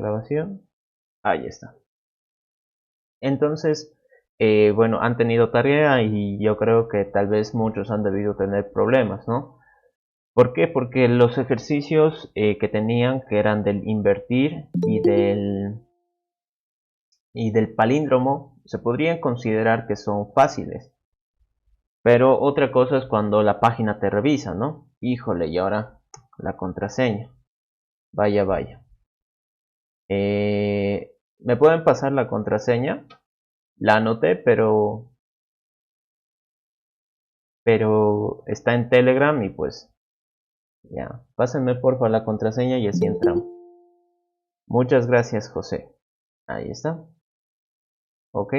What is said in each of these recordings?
grabación. Ahí está. Entonces, bueno, han tenido tarea y yo creo que tal vez muchos han debido tener problemas, ¿no? ¿Por qué? Porque los ejercicios que tenían, que eran del invertir y del palíndromo, se podrían considerar que son fáciles. Pero otra cosa es cuando la página te revisa, ¿no? Híjole, y ahora la contraseña. Vaya, vaya. ¿Me pueden pasar la contraseña? La anoté, pero está en Telegram y pues ya. Pásenme porfa la contraseña y así entramos. Muchas gracias, José. Ahí está. Ok.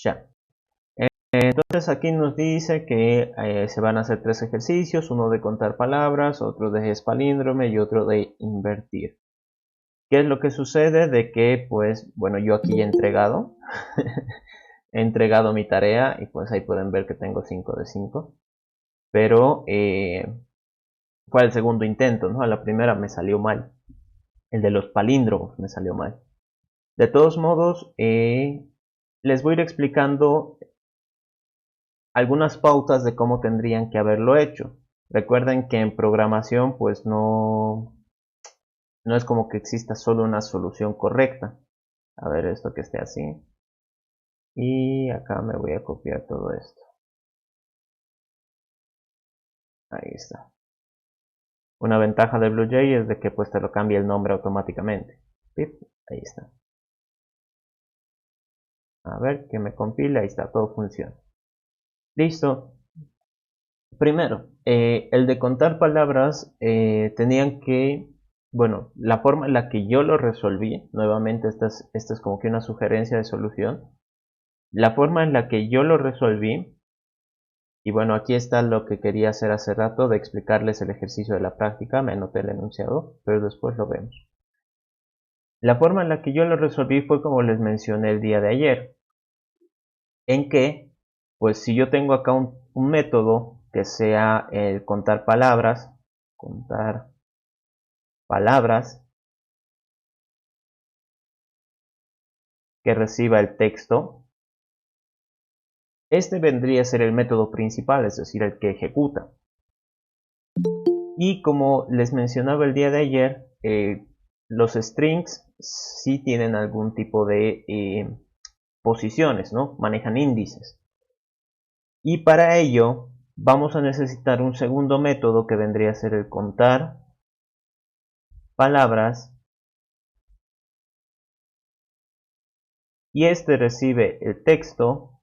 Ya. Entonces aquí nos dice que se van a hacer 3 ejercicios, uno de contar palabras, otro de palíndrome y otro de invertir. ¿Qué es lo que sucede? De que pues bueno, yo aquí he entregado he entregado mi tarea y pues ahí pueden ver que tengo 5 de 5, pero fue el segundo intento, ¿no? A la primera me salió mal, el de los palíndromos me salió mal. De todos modos, les voy a ir explicando algunas pautas de cómo tendrían que haberlo hecho. Recuerden que en programación pues no es como que exista solo una solución correcta. A ver, esto que esté así. Y acá me voy a copiar todo esto. Ahí está. Una ventaja de BlueJ es de que pues te lo cambia el nombre automáticamente. ¿Sí? Ahí está. A ver, que me compile, ahí está, todo funciona. Listo. Primero, el de contar palabras tenían que, bueno, la forma en la que yo lo resolví, nuevamente esta es como que una sugerencia de solución, la forma en la que yo lo resolví, y bueno, aquí está lo que quería hacer hace rato, de explicarles el ejercicio de la práctica, me anoté el enunciado, pero después lo vemos. La forma en la que yo lo resolví fue como les mencioné el día de ayer, en que, pues si yo tengo acá un método que sea el contar palabras, que reciba el texto, este vendría a ser el método principal, es decir, el que ejecuta. Y como les mencionaba el día de ayer, los strings sí tienen algún tipo de posiciones, ¿no? Manejan índices. Y para ello vamos a necesitar un segundo método que vendría a ser el contar palabras, y este recibe el texto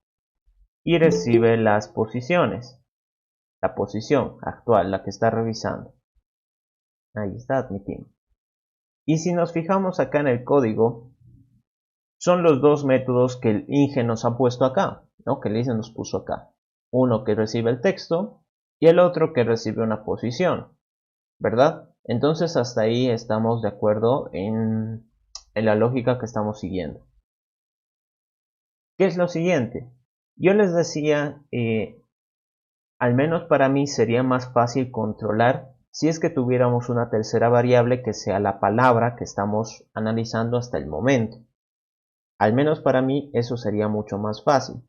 y recibe las posiciones, la posición actual, la que está revisando. Ahí está, admitimos. Y si nos fijamos acá en el código, son los dos métodos que el INGE nos ha puesto acá, ¿no? Que el INGE nos puso acá. Uno que recibe el texto y el otro que recibe una posición, ¿verdad? Entonces hasta ahí estamos de acuerdo en la lógica que estamos siguiendo. ¿Qué es lo siguiente? Yo les decía, al menos para mí sería más fácil controlar si es que tuviéramos una tercera variable que sea la palabra que estamos analizando hasta el momento. Al menos para mí eso sería mucho más fácil.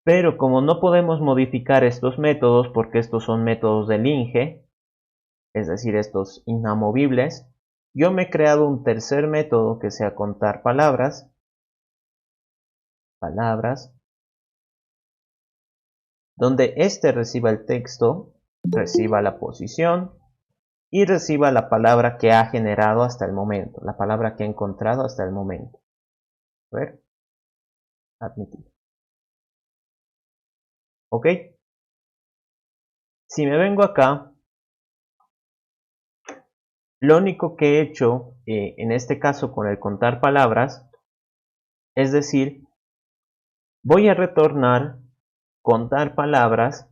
Pero como no podemos modificar estos métodos porque estos son métodos del INGE, es decir, estos inamovibles, yo me he creado un tercer método que sea contar palabras, donde este reciba el texto, reciba la posición y reciba la palabra que ha generado hasta el momento, la palabra que ha encontrado hasta el momento. A ver, admitir. ¿Ok? Si me vengo acá, lo único que he hecho en este caso con el contar palabras, es decir, voy a retornar contar palabras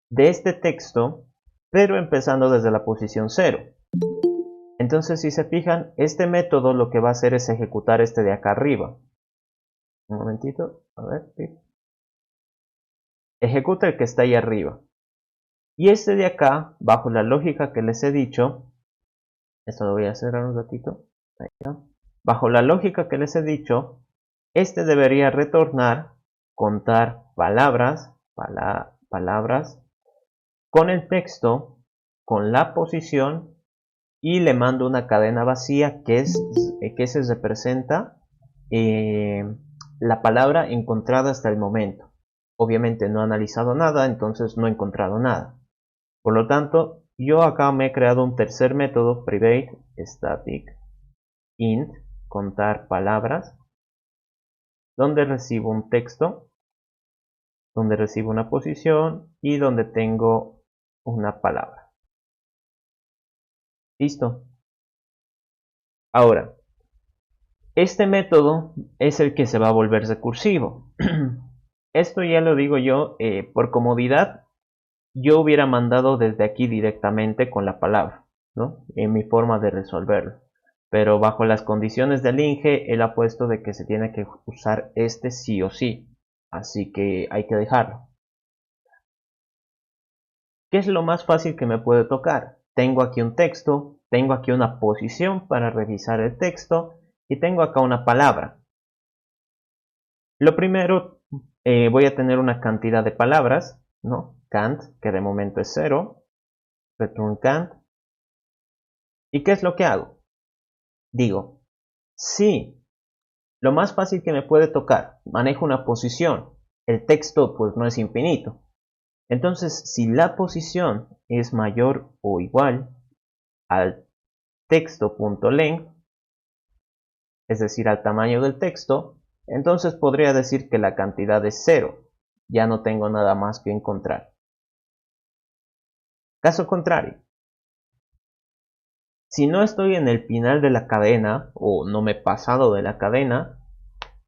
de este texto, pero empezando desde la posición 0. Entonces, si se fijan, este método lo que va a hacer es ejecutar este de acá arriba. Un momentito, a ver. Ejecuta el que está ahí arriba. Y este de acá, bajo la lógica que les he dicho, esto lo voy a cerrar un ratito, ahí está. Bajo la lógica que les he dicho, este debería retornar, contar palabras, palabras, con el texto, con la posición, y le mando una cadena vacía que se representa la palabra encontrada hasta el momento. Obviamente no he analizado nada, entonces no he encontrado nada. Por lo tanto, yo acá me he creado un tercer método, private static int, contar palabras, donde recibo un texto, donde recibo una posición y donde tengo una palabra. Listo. Ahora, este método es el que se va a volver recursivo. Esto ya lo digo yo, por comodidad, yo hubiera mandado desde aquí directamente con la palabra, ¿no? En mi forma de resolverlo. Pero bajo las condiciones del INGE, él ha puesto de que se tiene que usar este sí o sí. Así que hay que dejarlo. ¿Qué es lo más fácil que me puede tocar? Tengo aquí un texto, tengo aquí una posición para revisar el texto y tengo acá una palabra. Lo primero, voy a tener una cantidad de palabras, ¿no? Cant, que de momento es 0, return cant. ¿Y qué es lo que hago? Digo, sí, lo más fácil que me puede tocar, manejo una posición. El texto pues no es infinito. Entonces, si la posición es mayor o igual al texto.length, es decir, al tamaño del texto, entonces podría decir que la cantidad es 0. Ya no tengo nada más que encontrar. Caso contrario, si no estoy en el final de la cadena o no me he pasado de la cadena,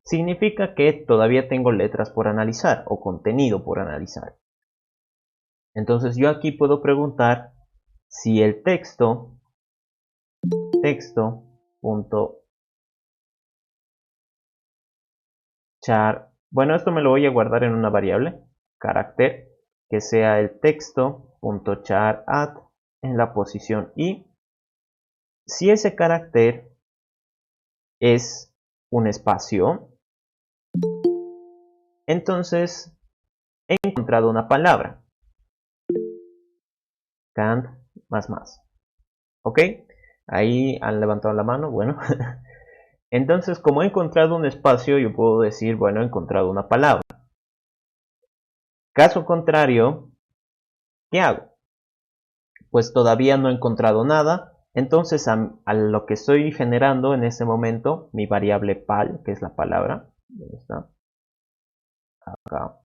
significa que todavía tengo letras por analizar o contenido por analizar. Entonces yo aquí puedo preguntar si el texto char, bueno, esto me lo voy a guardar en una variable carácter que sea el texto.charadd en la posición i. Si ese carácter es un espacio, entonces he encontrado una palabra. Cant más. ¿Ok? Ahí han levantado la mano. Bueno. Entonces, como he encontrado un espacio, yo puedo decir, bueno, he encontrado una palabra. Caso contrario, ¿qué hago? Pues todavía no he encontrado nada. Entonces, a lo que estoy generando en este momento, mi variable pal, que es la palabra, ¿dónde está? Acá.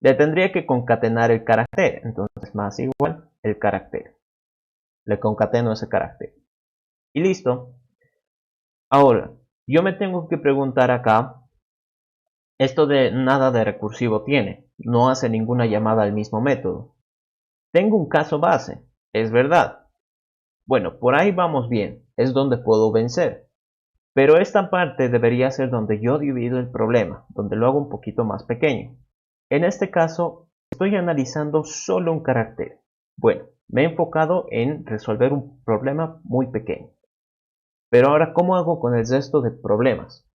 Le tendría que concatenar el carácter. Entonces, más igual el carácter. Le concateno ese carácter. Y listo. Ahora, yo me tengo que preguntar acá, esto de nada de recursivo tiene, no hace ninguna llamada al mismo método. Tengo un caso base, es verdad. Bueno, por ahí vamos bien, es donde puedo vencer. Pero esta parte debería ser donde yo divido el problema, donde lo hago un poquito más pequeño. En este caso, estoy analizando solo un carácter. Bueno, me he enfocado en resolver un problema muy pequeño. Pero ahora, ¿cómo hago con el resto de problemas?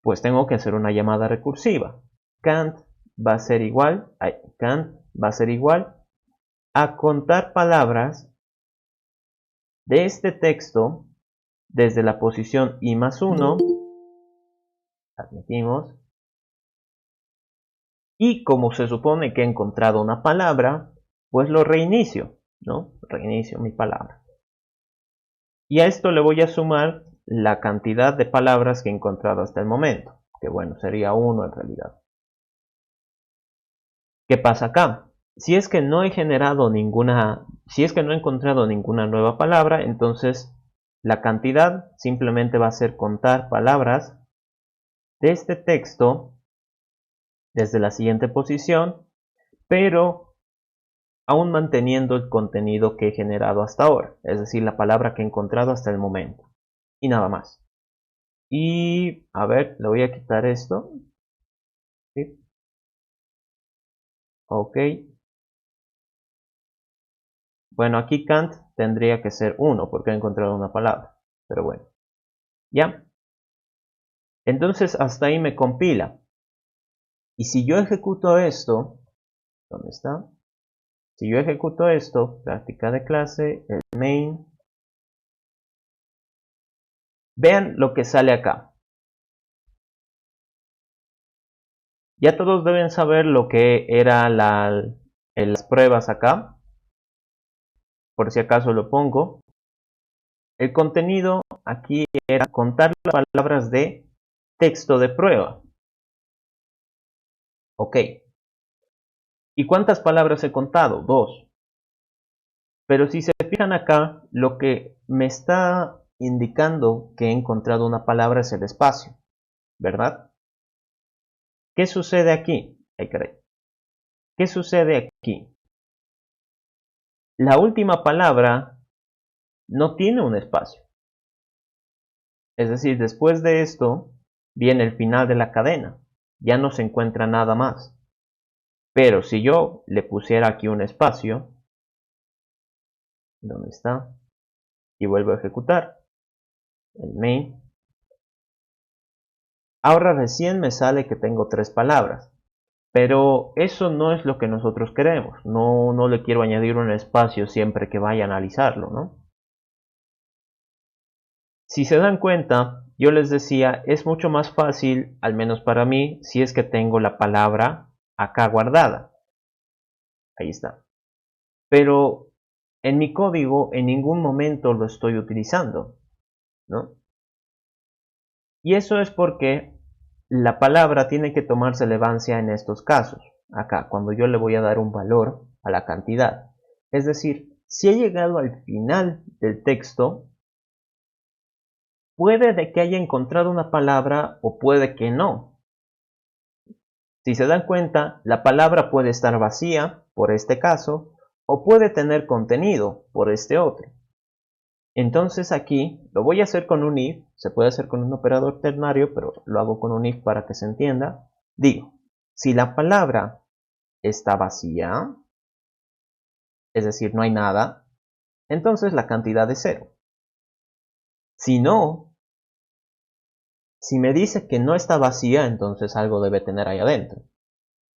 Pues tengo que hacer una llamada recursiva. Cant va a ser igual a contar palabras de este texto desde la posición i más 1, admitimos, y como se supone que he encontrado una palabra, pues lo reinicio, ¿no? Reinicio mi palabra. Y a esto le voy a sumar la cantidad de palabras que he encontrado hasta el momento, que bueno, sería 1 en realidad. ¿Qué pasa acá? Si es que no he encontrado ninguna nueva palabra, entonces la cantidad simplemente va a ser contar palabras de este texto desde la siguiente posición, pero aún manteniendo el contenido que he generado hasta ahora, es decir, la palabra que he encontrado hasta el momento, y nada más. Y a ver, le voy a quitar esto. ¿Sí? Ok. Bueno, aquí can't tendría que ser 1 porque he encontrado una palabra. Pero bueno. ¿Ya? Entonces hasta ahí me compila. Y si yo ejecuto esto, ¿dónde está? Si yo ejecuto esto, práctica de clase, el main, vean lo que sale acá. Ya todos deben saber lo que era las pruebas acá. Por si acaso lo pongo. El contenido aquí era contar las palabras de texto de prueba. Ok. ¿Y cuántas palabras he contado? 2. Pero si se fijan acá, lo que me está indicando que he encontrado una palabra es el espacio, ¿verdad? ¿Qué sucede aquí? Ay, caray. ¿Qué sucede aquí? La última palabra no tiene un espacio. Es decir, después de esto viene el final de la cadena. Ya no se encuentra nada más. Pero si yo le pusiera aquí un espacio, ¿dónde está? Y vuelvo a ejecutar el main. Ahora recién me sale que tengo 3 palabras. Pero eso no es lo que nosotros queremos. No le quiero añadir un espacio siempre que vaya a analizarlo, ¿no? Si se dan cuenta, yo les decía, es mucho más fácil, al menos para mí, si es que tengo la palabra acá guardada. Ahí está. Pero en mi código en ningún momento lo estoy utilizando, ¿no? Y eso es porque la palabra tiene que tomar relevancia en estos casos. Acá, cuando yo le voy a dar un valor a la cantidad. Es decir, si he llegado al final del texto, puede de que haya encontrado una palabra o puede que no. Si se dan cuenta, la palabra puede estar vacía, por este caso, o puede tener contenido, por este otro. Entonces aquí lo voy a hacer con un if, se puede hacer con un operador ternario, pero lo hago con un if para que se entienda. Digo, si la palabra está vacía, es decir, no hay nada, entonces la cantidad es 0. Si no, si me dice que no está vacía, entonces algo debe tener ahí adentro.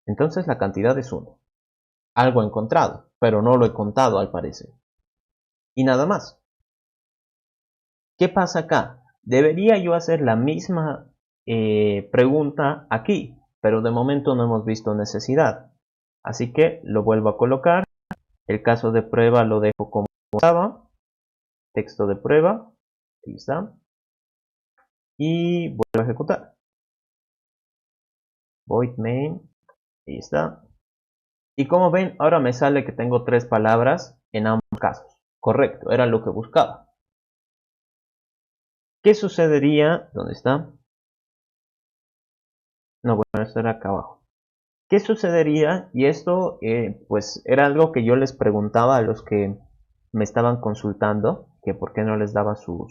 Entonces la cantidad es 1. Algo encontrado, pero no lo he contado al parecer. Y nada más. ¿Qué pasa acá? Debería yo hacer la misma pregunta aquí, pero de momento no hemos visto necesidad. Así que lo vuelvo a colocar. El caso de prueba lo dejo como estaba. Texto de prueba. Ahí está. Y vuelvo a ejecutar. Void main. Ahí está. Y como ven, ahora me sale que tengo 3 palabras en ambos casos. Correcto, era lo que buscaba. ¿Qué sucedería? ¿Dónde está? No, bueno, esto era acá abajo. ¿Qué sucedería? Y esto pues era algo que yo les preguntaba a los que me estaban consultando, que por qué no les daba su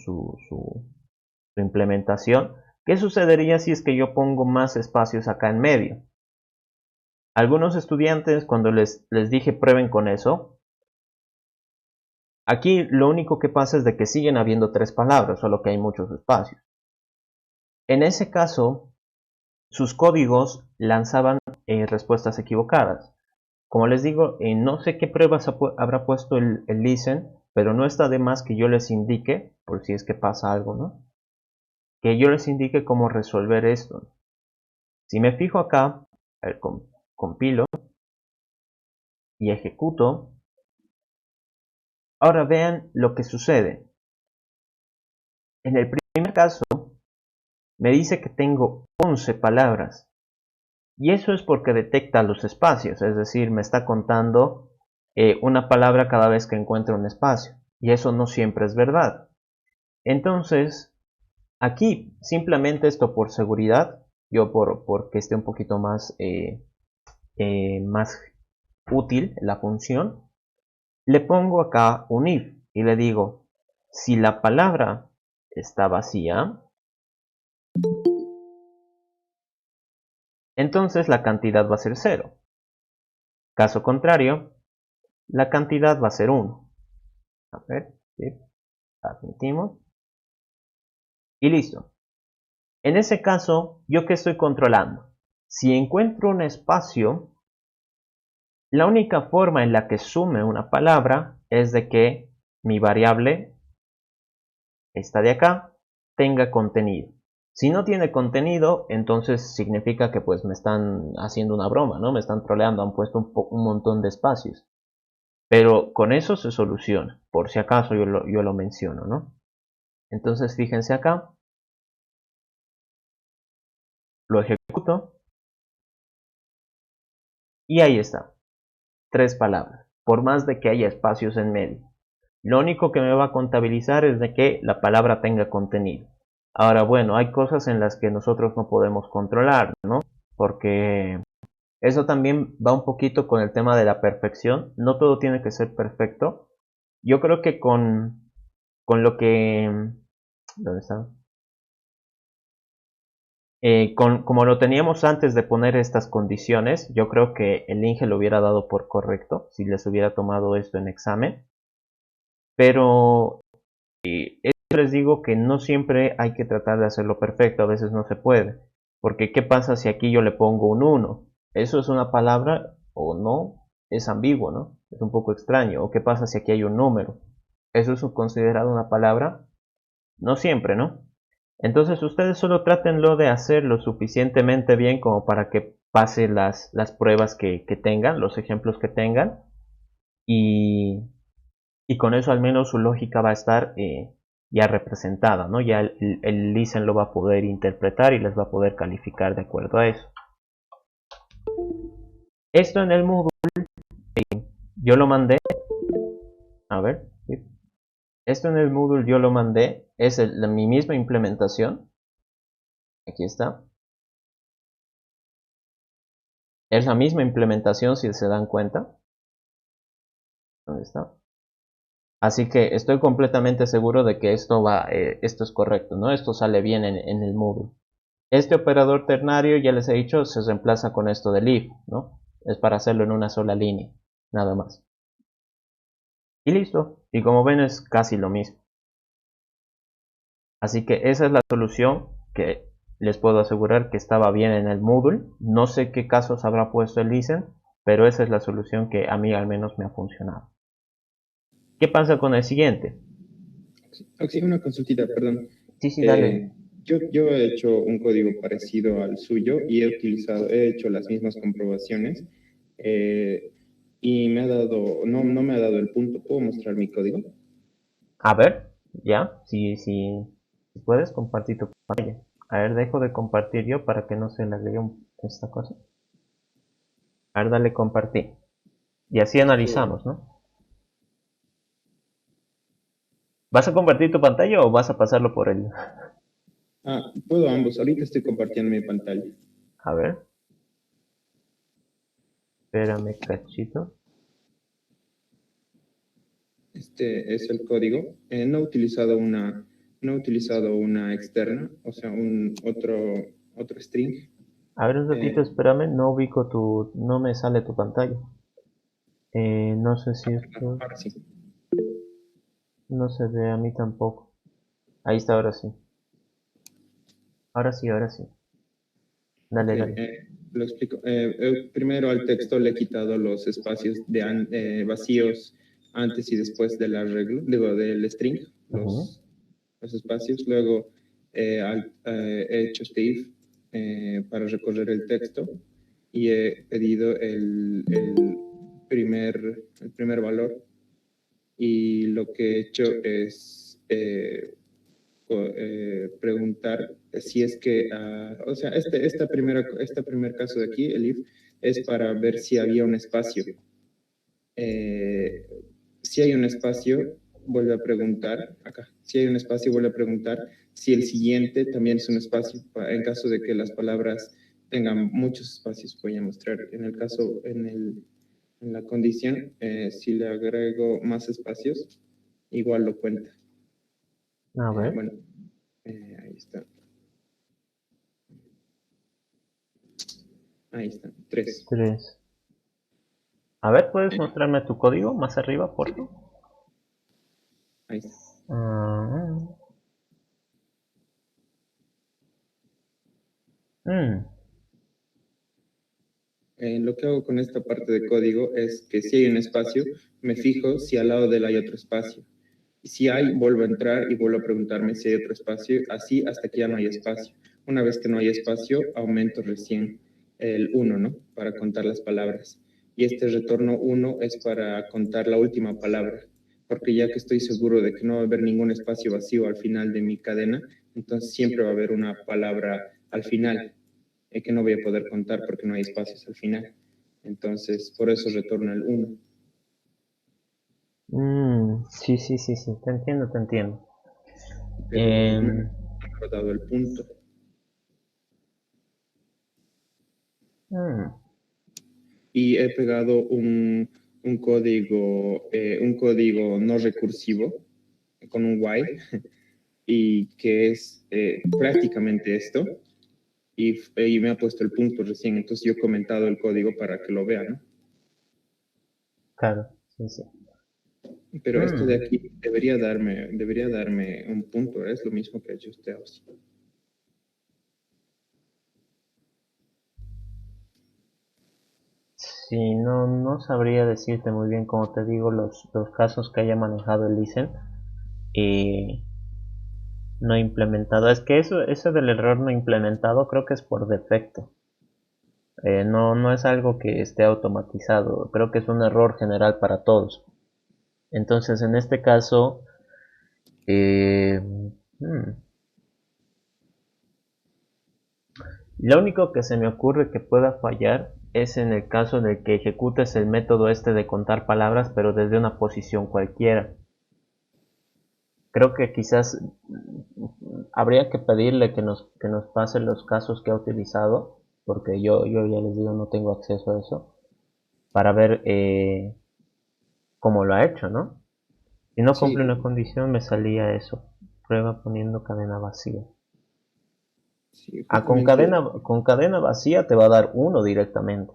implementación. ¿Qué sucedería si es que yo pongo más espacios acá en medio? Algunos estudiantes cuando les dije prueben con eso, aquí lo único que pasa es de que siguen habiendo 3 palabras, solo que hay muchos espacios. En ese caso, sus códigos lanzaban respuestas equivocadas. Como les digo, no sé qué pruebas habrá puesto el listen, pero no está de más que yo les indique, por si es que pasa algo, ¿no? Que yo les indique cómo resolver esto. Si me fijo acá, compilo y ejecuto. Ahora vean lo que sucede. En el primer caso, me dice que tengo 11 palabras. Y eso es porque detecta los espacios, es decir, me está contando una palabra cada vez que encuentra un espacio. Y eso no siempre es verdad. Entonces, aquí simplemente esto por seguridad, yo porque esté un poquito más, más útil la función, le pongo acá un if y le digo, si la palabra está vacía, entonces la cantidad va a ser 0. Caso contrario, la cantidad va a ser 1. A ver, sí, admitimos. Y listo. En ese caso, ¿yo qué estoy controlando? Si encuentro un espacio, la única forma en la que sume una palabra es de que mi variable, esta de acá, tenga contenido. Si no tiene contenido, entonces significa que pues me están haciendo una broma, ¿no? Me están troleando, han puesto un montón de espacios. Pero con eso se soluciona, por si acaso yo lo menciono, ¿no? Entonces fíjense acá, lo ejecuto y ahí está, 3 palabras, por más de que haya espacios en medio. Lo único que me va a contabilizar es de que la palabra tenga contenido. Ahora, bueno, hay cosas en las que nosotros no podemos controlar, ¿no? Porque eso también va un poquito con el tema de la perfección. No todo tiene que ser perfecto. Yo creo que con lo que... ¿Dónde está? Como lo teníamos antes de poner estas condiciones, yo creo que el INGE lo hubiera dado por correcto si les hubiera tomado esto en examen. Pero les digo que no siempre hay que tratar de hacerlo perfecto, a veces no se puede. Porque ¿qué pasa si aquí yo le pongo un 1? ¿Eso es una palabra o no? Es ambiguo, ¿no? Es un poco extraño. ¿O qué pasa si aquí hay un número? ¿Eso es considerado una palabra? No siempre, ¿no? Entonces ustedes solo trátenlo de hacer lo suficientemente bien como para que pase las pruebas que tengan, los ejemplos que tengan. Y, y con eso al menos su lógica va a estar ya representada, ¿no? Ya el listen lo va a poder interpretar y les va a poder calificar de acuerdo a eso. Esto en el Moodle yo lo mandé, a ver, ¿sí? Esto en el Moodle yo lo mandé, es mi misma implementación, aquí está, es la misma implementación si se dan cuenta, ¿dónde está? Así que estoy completamente seguro de que esto es correcto, ¿no? Esto sale bien en el Moodle. Este operador ternario, ya les he dicho, se reemplaza con esto del if, ¿no? Es para hacerlo en una sola línea, nada más. Y listo. Y como ven es casi lo mismo. Así que esa es la solución que les puedo asegurar que estaba bien en el Moodle. No sé qué casos habrá puesto el listen, pero esa es la solución que a mí al menos me ha funcionado. ¿Qué pasa con el siguiente? Sí, una consultita, perdón. Sí, sí, dale. Yo he hecho un código parecido al suyo y he hecho las mismas comprobaciones eh, y me ha dado, no me ha dado el punto. ¿Puedo mostrar mi código? A ver, ya, si puedes compartir tu pantalla. A ver, dejo de compartir yo para que no se le agregue esta cosa. A ver, dale compartir. Y así Esto, analizamos, ¿no? ¿Vas a compartir tu pantalla o vas a pasarlo por el...? puedo ambos. Ahorita estoy compartiendo mi pantalla. A ver, espérame cachito. Este es el código. No he utilizado una externa, o sea, otro string. A ver un ratito, Eh, espérame, no ubico no me sale tu pantalla. No sé si esto... Ahora sí. No se ve a mí tampoco. Ahí está, ahora sí. Ahora sí, ahora sí. Ok, Dale, dale. lo explico. Primero al texto le he quitado los espacios vacíos antes y después del arreglo, digo, del string, Ujú. los espacios. Luego he hecho este if para recorrer el texto y he pedido el primer valor. Y lo que he hecho es preguntar si es que, o sea, este primer caso de aquí, el if, es para ver si había un espacio. Eh, si hay un espacio, vuelve a preguntar, acá, si hay un espacio, vuelve a preguntar si el siguiente también es un espacio, en caso de que las palabras tengan muchos espacios, voy a mostrar. En el caso, en la condición, si le agrego más espacios, igual lo cuenta. A ver. Bueno, ahí está. Ahí está, 3. 3. A ver, ¿puedes mostrarme tu código más arriba, por favor? Ahí está. Ah, mm, Lo que hago con esta parte de código es que si hay un espacio, me fijo si al lado de él hay otro espacio. Y si hay, vuelvo a entrar y vuelvo a preguntarme si hay otro espacio, así hasta que ya no hay espacio. Una vez que no hay espacio, aumento recién el 1, ¿no? Para contar las palabras. Y este retorno 1 es para contar la última palabra, porque ya que estoy seguro de que no va a haber ningún espacio vacío al final de mi cadena, entonces siempre va a haber una palabra al final que no voy a poder contar porque no hay espacios al final. Entonces, por eso retorno el 1. sí, sí, sí, sí, te entiendo, te entiendo. Pero no Em, me ha dado el punto. mm, Y he pegado un código no recursivo con un while y que es prácticamente esto y me ha puesto el punto recién, entonces yo he comentado el código para que lo vean, ¿no? claro, sí, sí. Pero esto de Mm, aquí debería darme un punto, es lo mismo que ha hecho usted. sí, no, no sabría decirte muy bien, como te digo, los casos que haya manejado el listen y no implementado. Es que eso del error no implementado creo que es por defecto. No, no es algo que esté automatizado. Creo que es un error general para todos. Entonces, en este caso, eh, hmm, lo único que se me ocurre que pueda fallar es en el caso de que ejecutes el método este de contar palabras, pero desde una posición cualquiera. Creo que quizás habría que pedirle que nos pase los casos que ha utilizado, porque yo ya les digo, no tengo acceso a eso, para ver cómo lo ha hecho, ¿no? Si no cumple Sí, una condición, me salía eso. Prueba poniendo cadena vacía. sí, Ah, justamente. con cadena vacía te va a dar uno directamente.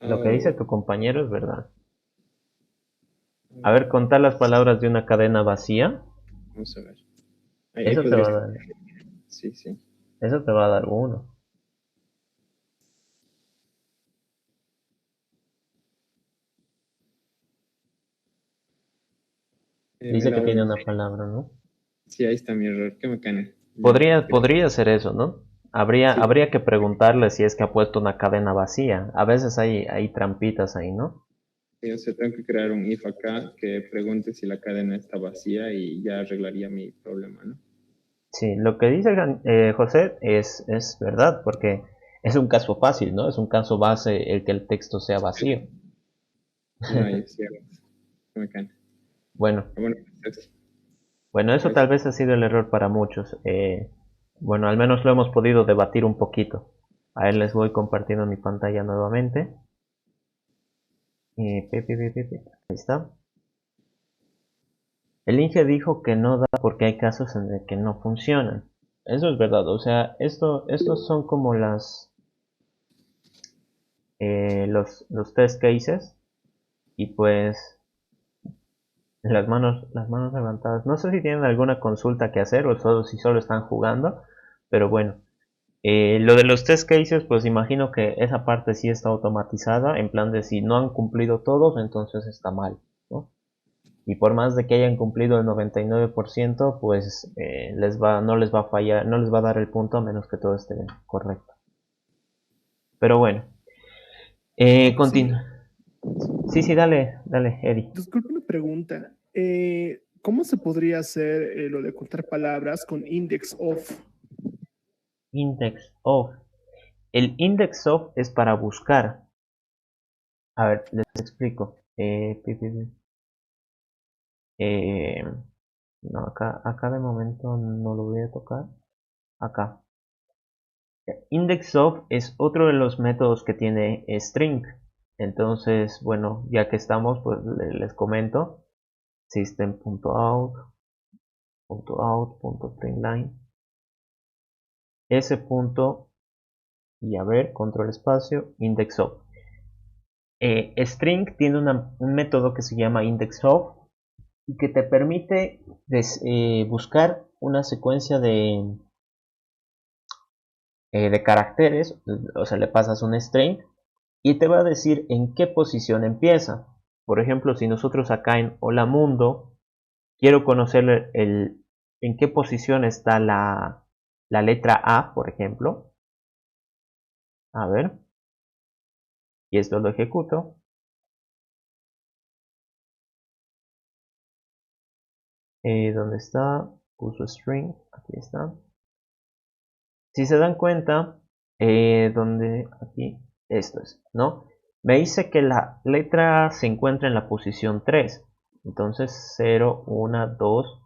Lo que dice Oh, tu compañero es verdad. A ver, oh, contar las palabras de una cadena vacía, vamos a ver. Ahí eso te podría va a estar. dar, Sí, sí. eso te va a dar uno. Me Dice da que tiene uno. una palabra, ¿no? Sí, ahí está mi error. Qué bacana. Ya. Podría ser eso, ¿no? Sí, Habría que preguntarle si es que ha puesto una cadena vacía. A veces hay trampitas ahí, ¿no? sí, o sea, tengo que crear un if acá que pregunte si la cadena está vacía y ya arreglaría mi problema, ¿no? Sí, lo que dice José es verdad, porque es un caso fácil, ¿no? Es un caso base el que el texto sea vacío. No, y sí, qué bacana. Bueno, Bueno, pues, bueno, eso tal eso. vez ha sido el error para muchos. Bueno, al menos lo hemos podido debatir un poquito. A él les voy compartiendo mi pantalla nuevamente. Ahí está. El Inge dijo que no da porque hay casos en el que no funcionan. Eso es verdad, o sea, estos son como los test cases y pues las manos levantadas. No sé si tienen alguna consulta que hacer o solo, si solo están jugando, pero bueno. Lo de los test cases, pues imagino que esa parte sí está automatizada, en plan de si no han cumplido todos, entonces está mal, ¿no? Y por más de que hayan cumplido el 99%, pues no les va a fallar, no les va a dar el punto a menos que todo esté correcto. Pero bueno, Sí, continúa. Sí, sí, dale, dale, Eddie. disculpe una pregunta. ¿Cómo se podría hacer lo de contar palabras con index of? Index of. El index of es para buscar. A ver, les explico. Eh, no, acá de momento no lo voy a tocar. Acá. Index of es otro de los métodos que tiene string. Entonces, bueno, ya que estamos, pues les comento. System.out.println. Ese punto y a ver, control espacio, index of. String tiene un método que se llama index of y que te permite buscar una secuencia de caracteres, o sea, le pasas un string y te va a decir en qué posición empieza. Por ejemplo, si nosotros acá en Hola Mundo quiero conocer en qué posición está la letra A, por ejemplo. A ver, y esto lo ejecuto. ¿Dónde está? Puso string, aquí está. Si se dan cuenta, donde aquí, esto es, ¿no? Me dice que la letra A se encuentra en la posición 3. Entonces 0, 1, 2,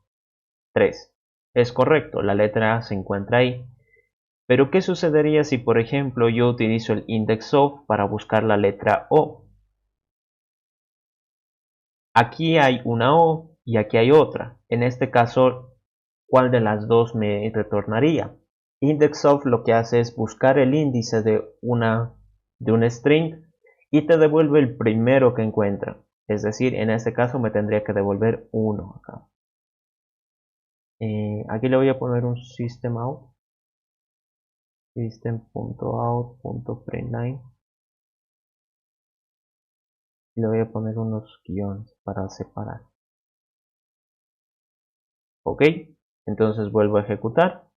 3. Es correcto, la letra A se encuentra ahí. Pero ¿qué sucedería si, por ejemplo, yo utilizo el index of para buscar la letra O? Aquí hay una O y aquí hay otra. En este caso, ¿cuál de las dos me retornaría? Index of lo que hace es buscar el índice de un string y te devuelve el primero que encuentra. Es decir, en este caso me tendría que devolver 1 acá. Aquí le voy a poner un system out. System.out.println. Y le voy a poner unos guiones para separar. Ok, entonces vuelvo a ejecutar.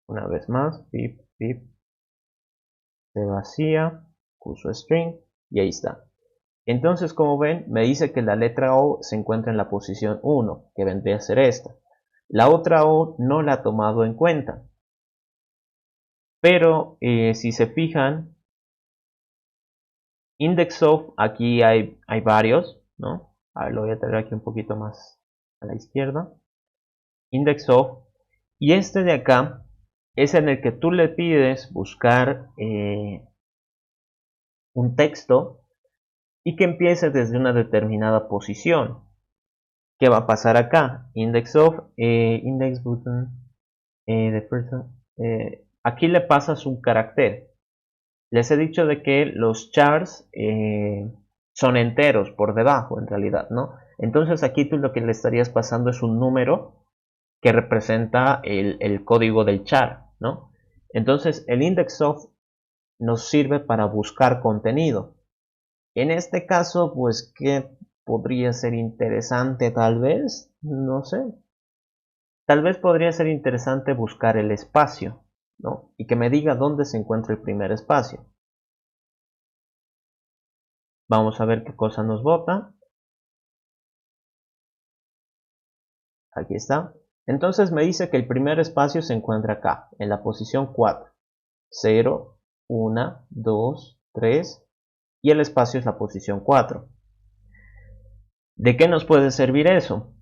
Una vez más, pip, pip, se vacía, puso string y ahí está. Entonces, como ven, me dice que la letra O se encuentra en la posición 1, que vendría a ser esta. La otra O no la ha tomado en cuenta. Pero si se fijan, index of, aquí hay varios, ¿no? A ver, lo voy a traer aquí un poquito más a la izquierda. Index of, y este de acá es en el que tú le pides buscar un texto y que empiece desde una determinada posición. ¿Qué va a pasar acá? Index of, index button, the person, aquí le pasas un carácter. Les he dicho de que los chars son enteros por debajo en realidad, ¿no? Entonces aquí tú lo que le estarías pasando es un número que representa el código del char, ¿no? Entonces el index of nos sirve para buscar contenido. En este caso, pues, ¿qué podría ser interesante tal vez? No sé. Tal vez podría ser interesante buscar el espacio, ¿no? Y que me diga dónde se encuentra el primer espacio. Vamos a ver qué cosa nos bota. Aquí está. Entonces me dice que el primer espacio se encuentra acá, en la posición 4. 0, 1, 2, 3. Y el espacio es la posición 4. ¿De qué nos puede servir eso?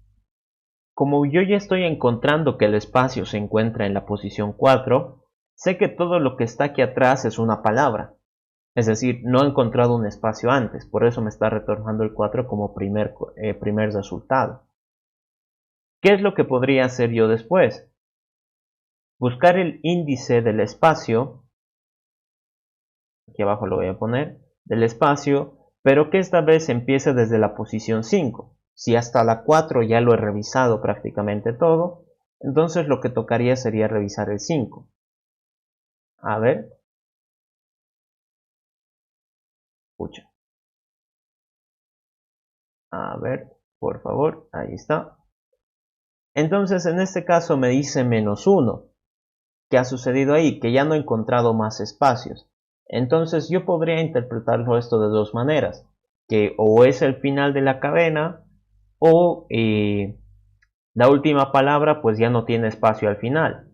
Como yo ya estoy encontrando que el espacio se encuentra en la posición 4, sé que todo lo que está aquí atrás es una palabra. Es decir, no he encontrado un espacio antes, por eso me está retornando el 4 como primer resultado. ¿Qué es lo que podría hacer yo después? Buscar el índice del espacio, aquí abajo lo voy a poner, del espacio, pero que esta vez empiece desde la posición 5. Si hasta la 4 ya lo he revisado prácticamente todo, entonces lo que tocaría sería revisar el 5. A ver. Escucha. A ver, por favor, ahí está. Entonces en este caso me dice -1. ¿Qué ha sucedido ahí? Que ya no he encontrado más espacios. Entonces yo podría interpretarlo esto de dos maneras. Que o es el final de la cadena o la última palabra pues ya no tiene espacio al final.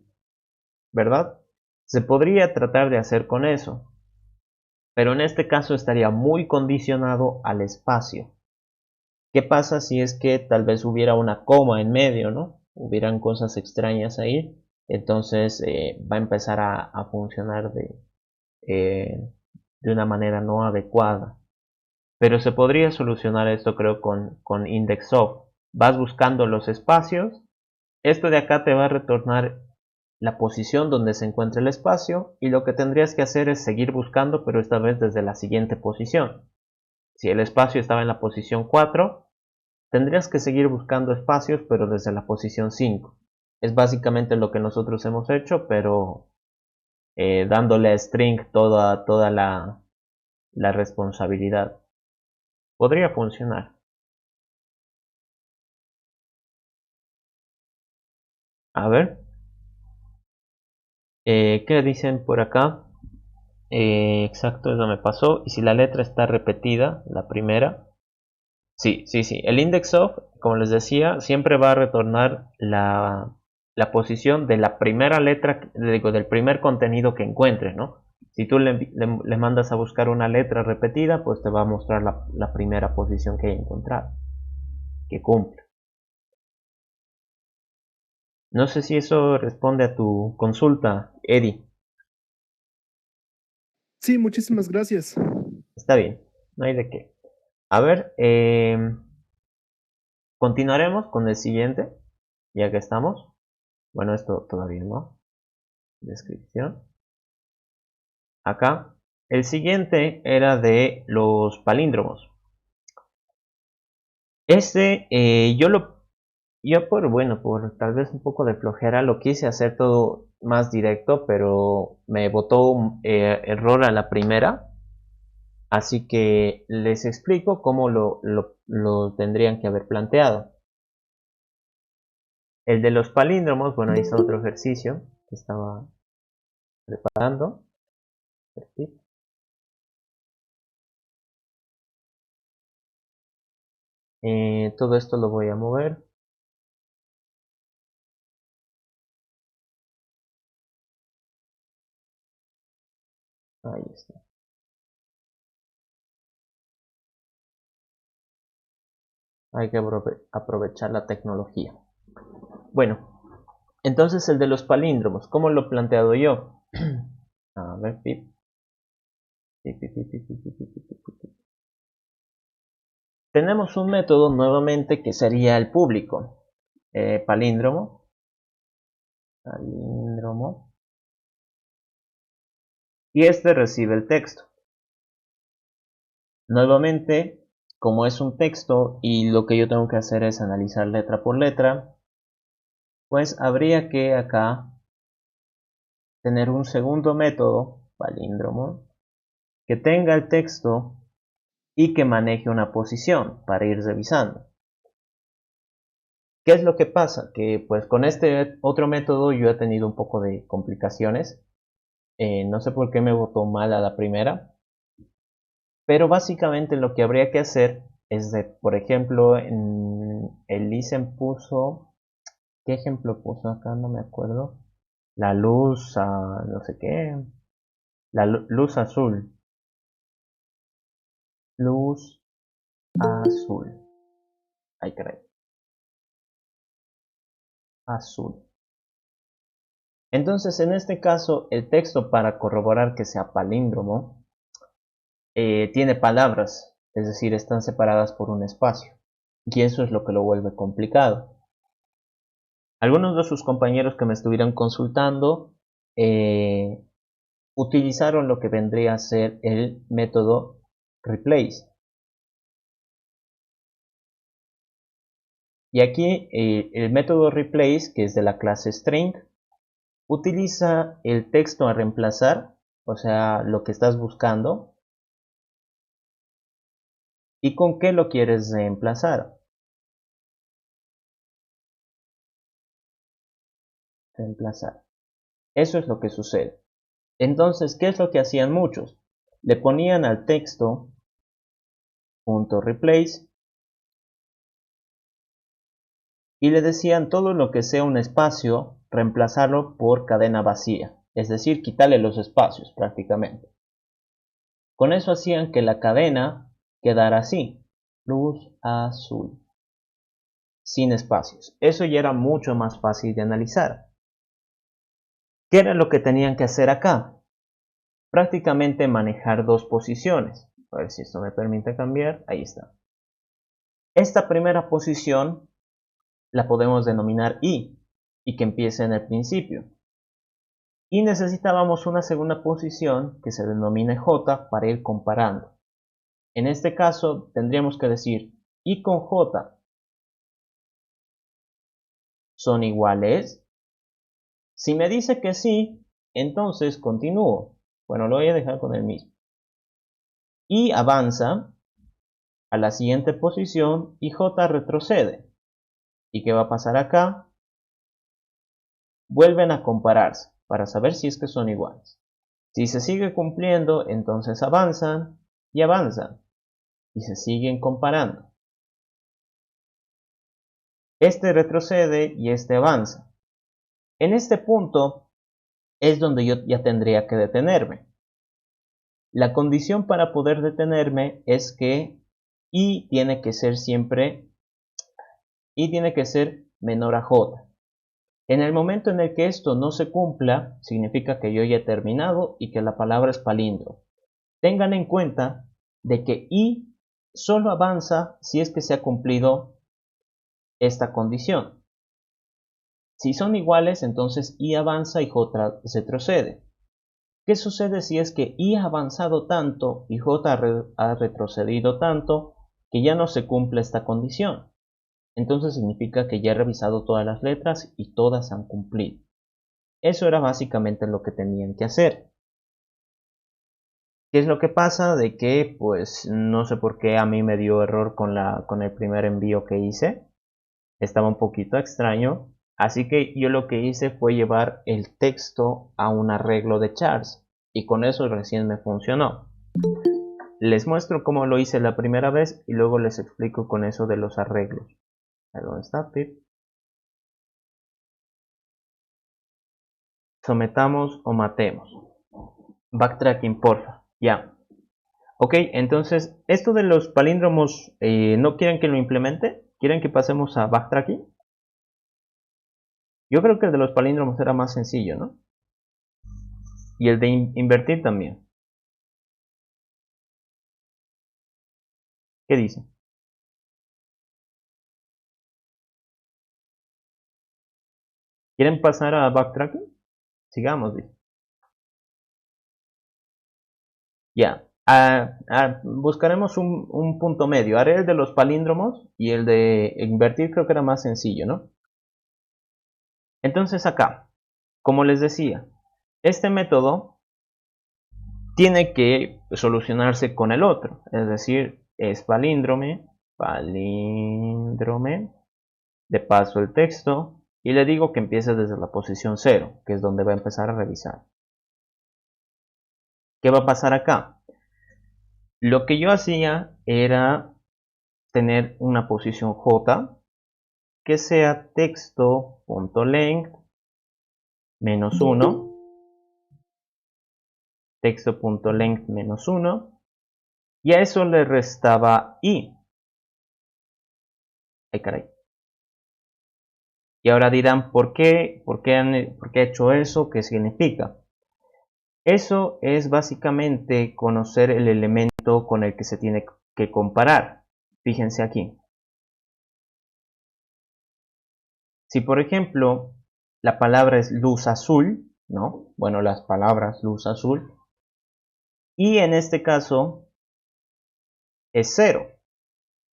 ¿Verdad? Se podría tratar de hacer con eso. Pero en este caso estaría muy condicionado al espacio. ¿Qué pasa si es que tal vez hubiera una coma en medio, ¿no? Hubieran cosas extrañas ahí. Entonces va a empezar a funcionar de una manera no adecuada. Pero se podría solucionar esto creo con index of. Vas buscando los espacios. Esto de acá te va a retornar la posición donde se encuentra el espacio. Y lo que tendrías que hacer es seguir buscando, pero esta vez desde la siguiente posición. Si el espacio estaba en la posición 4, tendrías que seguir buscando espacios, pero desde la posición 5. Es básicamente lo que nosotros hemos hecho, pero dándole a string toda la responsabilidad. Podría funcionar. A ver. ¿Qué dicen por acá? Exacto, eso me pasó. Y si la letra está repetida, la primera. Sí. El index of, como les decía, siempre va a retornar la posición de la primera letra, digo, del primer contenido que encuentre, ¿no? Si tú le mandas a buscar una letra repetida, pues te va a mostrar la primera posición que haya encontrado, que cumple. No sé si eso responde a tu consulta, Eddie. Sí, muchísimas gracias. Está bien, no hay de qué. A ver, continuaremos con el siguiente, ya que estamos. Bueno, esto todavía no. Descripción. Acá. El siguiente era de los palíndromos. Este, por tal vez un poco de flojera, lo quise hacer todo más directo, pero me botó un error a la primera. Así que les explico cómo lo tendrían que haber planteado. El de los palíndromos, bueno, ahí está otro ejercicio que estaba preparando. Todo esto lo voy a mover. Ahí está. Hay que aprovechar la tecnología. Bueno, entonces el de los palíndromos, ¿cómo lo he planteado yo? A ver, pip. Tenemos un método nuevamente que sería el público. Palíndromo. Y este recibe el texto. Nuevamente, como es un texto y lo que yo tengo que hacer es analizar letra por letra, pues habría que acá tener un segundo método, palíndromo, que tenga el texto y que maneje una posición para ir revisando. ¿Qué es lo que pasa? Que pues con este otro método yo he tenido un poco de complicaciones. No sé por qué me botó mal a la primera. Pero básicamente lo que habría que hacer es de, por ejemplo, en el listen puso, ¿qué ejemplo puso acá? No me acuerdo. La luz, no sé qué. La luz azul. Luz azul. Ay, caray. Azul. Entonces, en este caso, el texto para corroborar que sea palíndromo tiene palabras, es decir, están separadas por un espacio. Y eso es lo que lo vuelve complicado. Algunos de sus compañeros que me estuvieron consultando utilizaron lo que vendría a ser el método replace. Y aquí el método replace, que es de la clase string, utiliza el texto a reemplazar, o sea, lo que estás buscando, y con qué lo quieres reemplazar. Reemplazar. Eso es lo que sucede. Entonces, ¿qué es lo que hacían muchos? Le ponían al texto .replace y le decían todo lo que sea un espacio, reemplazarlo por cadena vacía, es decir, quitarle los espacios prácticamente. Con eso hacían que la cadena quedara así, luz azul, sin espacios. Eso ya era mucho más fácil de analizar. ¿Qué era lo que tenían que hacer acá? Prácticamente manejar dos posiciones. A ver si esto me permite cambiar. Ahí está. Esta primera posición la podemos denominar I y que empiece en el principio. Y necesitábamos una segunda posición que se denomine J para ir comparando. En este caso tendríamos que decir I con J son iguales? Si me dice que sí, entonces continúo. Bueno, lo voy a dejar con el mismo. Y avanza a la siguiente posición y J retrocede. ¿Y qué va a pasar acá? Vuelven a compararse para saber si es que son iguales. Si se sigue cumpliendo, entonces avanzan y avanzan y se siguen comparando. Este retrocede y este avanza. En este punto es donde yo ya tendría que detenerme. La condición para poder detenerme es que I tiene que ser siempre, I tiene que ser menor a J. En el momento en el que esto no se cumpla, significa que yo ya he terminado y que la palabra es palíndromo. Tengan en cuenta de que I solo avanza si es que se ha cumplido esta condición. Si son iguales, entonces I avanza y J retrocede. ¿Qué sucede si es que I ha avanzado tanto y J ha retrocedido tanto que ya no se cumple esta condición? Entonces significa que ya he revisado todas las letras y todas han cumplido. Eso era básicamente lo que tenían que hacer. ¿Qué es lo que pasa? De que pues no sé por qué a mí me dio error con el primer envío que hice. Estaba un poquito extraño. Así que yo lo que hice fue llevar el texto a un arreglo de chars. Y con eso recién me funcionó. Les muestro cómo lo hice la primera vez y luego les explico con eso de los arreglos. ¿Dónde está, Pip? Sometamos o matemos. Backtracking, porfa. Ya. Ok, entonces, esto de los palíndromos, ¿no quieren que lo implemente? ¿Quieren que pasemos a backtracking? Yo creo que el de los palíndromos era más sencillo, ¿no? Y el de invertir también. ¿Qué dice? ¿Quieren pasar a backtracking? Sigamos, dice. Ya. Buscaremos un punto medio. Haré el de los palíndromos y el de invertir creo que era más sencillo, ¿no? Entonces acá, como les decía, este método tiene que solucionarse con el otro. Es decir, es palíndrome, le paso el texto y le digo que empiece desde la posición 0, que es donde va a empezar a revisar. ¿Qué va a pasar acá? Lo que yo hacía era tener una posición J que sea texto.length menos 1, texto.length menos 1, y a eso le restaba I. Ay, caray. Y ahora dirán, ¿por qué he hecho eso? ¿Qué significa? Eso es básicamente conocer el elemento con el que se tiene que comparar. Fíjense aquí. Si por ejemplo la palabra es luz azul, ¿no? Bueno, las palabras luz azul. Y en este caso es 0.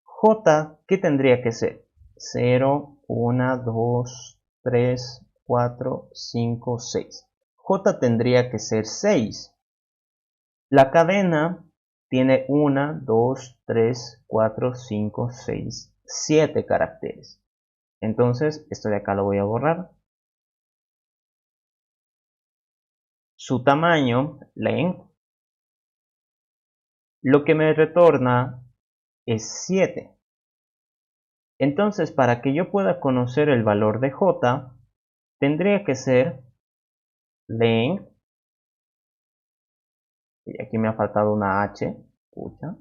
J, ¿qué tendría que ser? 0, 1, 2, 3, 4, 5, 6. J tendría que ser 6. La cadena tiene 1, 2, 3, 4, 5, 6, 7 caracteres. Entonces, esto de acá lo voy a borrar. Su tamaño, length, lo que me retorna es 7. Entonces, para que yo pueda conocer el valor de J, tendría que ser length, y aquí me ha faltado una H, escucha,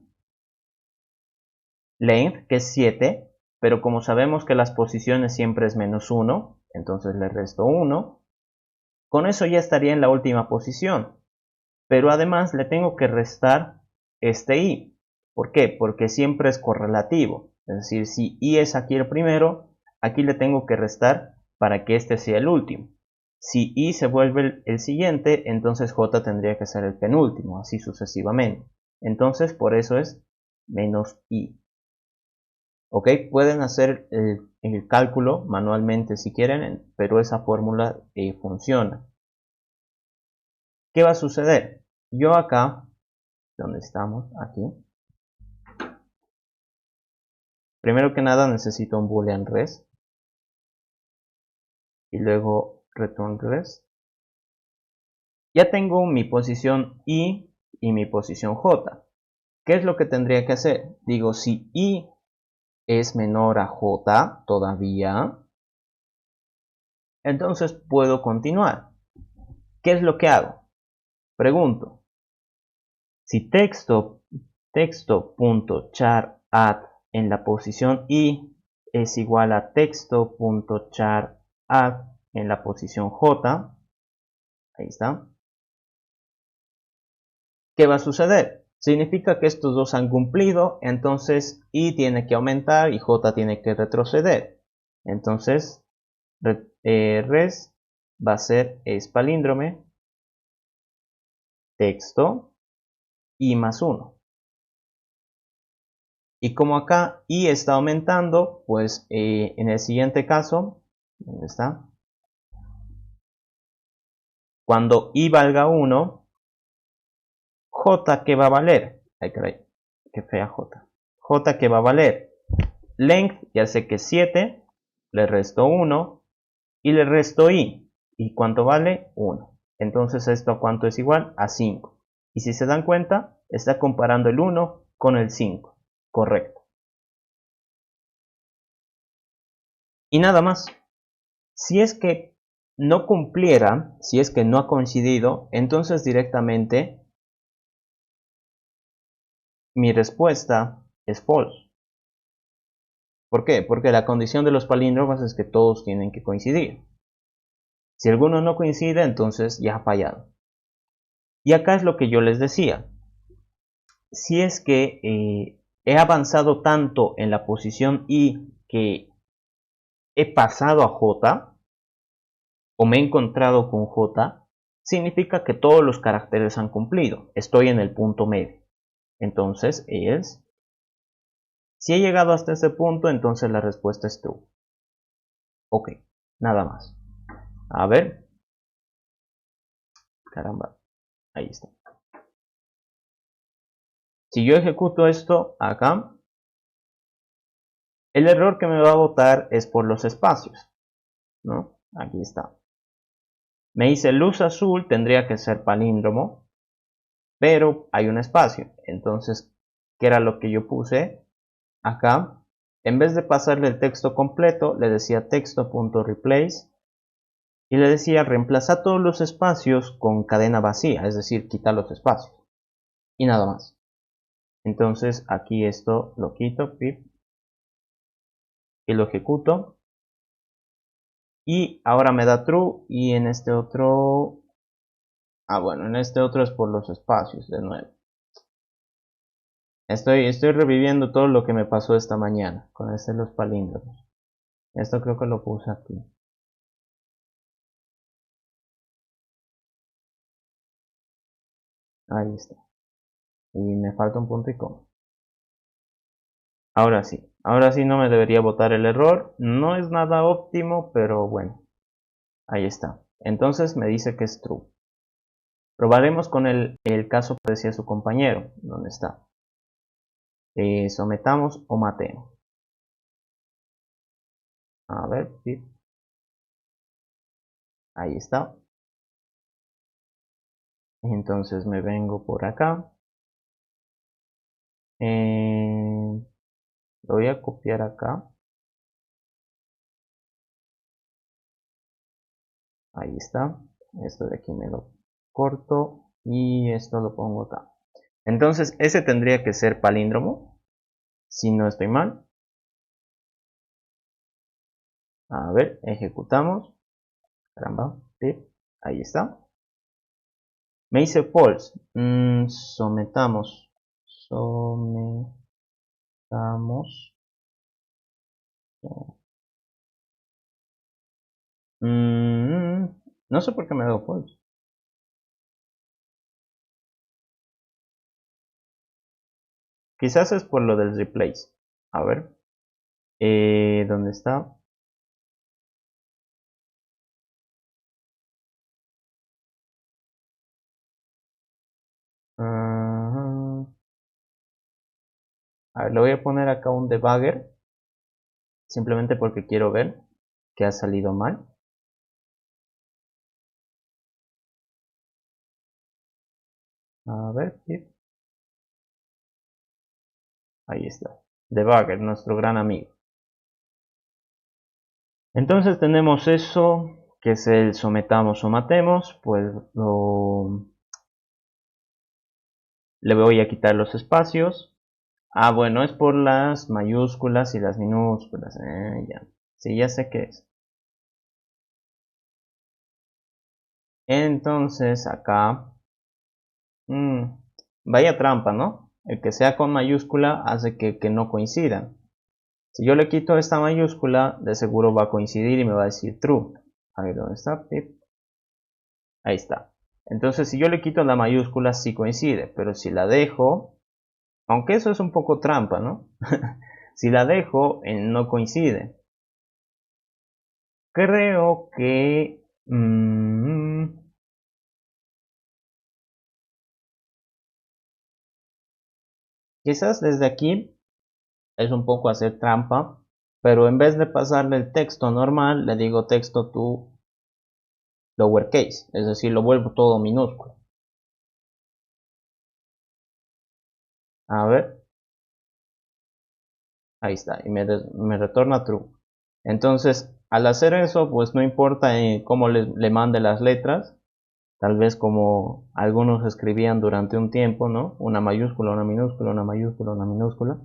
length, que es 7, pero como sabemos que las posiciones siempre es menos 1, entonces le resto 1. Con eso ya estaría en la última posición, pero además le tengo que restar este I. ¿Por qué? Porque siempre es correlativo, es decir, si I es aquí el primero, aquí le tengo que restar para que este sea el último. Si I se vuelve el siguiente, entonces J tendría que ser el penúltimo, así sucesivamente. Entonces por eso es menos I. Ok, pueden hacer el cálculo manualmente si quieren, pero esa fórmula funciona. ¿Qué va a suceder? Yo acá, donde estamos, aquí. Primero que nada necesito un boolean res. Y luego return res. Ya tengo mi posición i y mi posición j. ¿Qué es lo que tendría que hacer? Digo, si i es menor a j todavía, entonces puedo continuar. ¿Qué es lo que hago? Pregunto, si texto.char_add en la posición i es igual a texto.char_add en la posición j, ahí está, ¿qué va a suceder? Significa que estos dos han cumplido, entonces i tiene que aumentar y j tiene que retroceder. Entonces, res va a ser es palíndrome texto i más 1. Y como acá i está aumentando, pues en el siguiente caso, ¿dónde está? Cuando i valga 1, j ¿qué va a valer? Ay, caray, qué fea j. J ¿qué va a valer? Length, ya sé que es 7, le resto 1 y le resto i. ¿Y cuánto vale? 1. Entonces esto cuánto es igual a 5. Y si se dan cuenta, está comparando el 1 con el 5. Correcto. Y nada más. Si es que no cumpliera, si es que no ha coincidido, entonces directamente mi respuesta es false. ¿Por qué? Porque la condición de los palíndromos es que todos tienen que coincidir. Si alguno no coincide, entonces ya ha fallado. Y acá es lo que yo les decía. Si es que he avanzado tanto en la posición i que he pasado a j o me he encontrado con j, significa que todos los caracteres han cumplido. Estoy en el punto medio. Entonces es, si he llegado hasta ese punto, entonces la respuesta es true. Ok, nada más. A ver. Caramba, ahí está. Si yo ejecuto esto acá, el error que me va a botar es por los espacios, ¿no? Aquí está. Me dice luz azul, tendría que ser palíndromo, pero hay un espacio. Entonces, ¿qué era lo que yo puse? Acá, en vez de pasarle el texto completo, le decía texto.replace y le decía reemplaza todos los espacios con cadena vacía, es decir, quita los espacios y nada más. Entonces aquí esto lo quito, pip, y lo ejecuto y ahora me da true y en este otro, bueno, en este otro es por los espacios de nuevo. Estoy reviviendo todo lo que me pasó esta mañana con los palíndromos. Esto creo que lo puse aquí. Ahí está. Y me falta un punto y coma. Ahora sí no me debería botar el error. No es nada óptimo, pero bueno. Ahí está. Entonces me dice que es true. Probaremos con el caso que decía su compañero. ¿Dónde está? Sometamos o matemos. A ver, sí. Ahí está. Entonces me vengo por acá. Lo voy a copiar acá. Ahí está. Esto de aquí me lo corto y esto lo pongo acá. Entonces ese tendría que ser palíndromo, si no estoy mal. A ver, ejecutamos. Caramba, sí, ahí está. Me dice false. Sometamos. No sé por qué me ha dado false. Quizás es por lo del replace. A ver. ¿Dónde está? Ah, a ver, le voy a poner acá un debugger, simplemente porque quiero ver que ha salido mal. A ver, sí. Ahí está. Debugger, nuestro gran amigo. Entonces tenemos eso, que es el sometamos o matemos, pues le voy a quitar los espacios. Ah, bueno, es por las mayúsculas y las minúsculas. Ya. Sí, ya sé qué es. Entonces acá, vaya trampa, ¿no? El que sea con mayúscula hace que no coincidan. Si yo le quito esta mayúscula, de seguro va a coincidir y me va a decir true. A ver, ¿dónde está? Ahí está. Entonces, si yo le quito la mayúscula, sí coincide, pero si la dejo, aunque eso es un poco trampa, ¿no? Si la dejo, no coincide. Creo que... quizás desde aquí es un poco hacer trampa, pero en vez de pasarle el texto normal, le digo texto to lowercase, es decir, lo vuelvo todo minúsculo. A ver, ahí está, y me retorna true. Entonces, al hacer eso, pues no importa cómo le mande las letras, tal vez como algunos escribían durante un tiempo, ¿no? Una mayúscula, una minúscula, una mayúscula, una minúscula.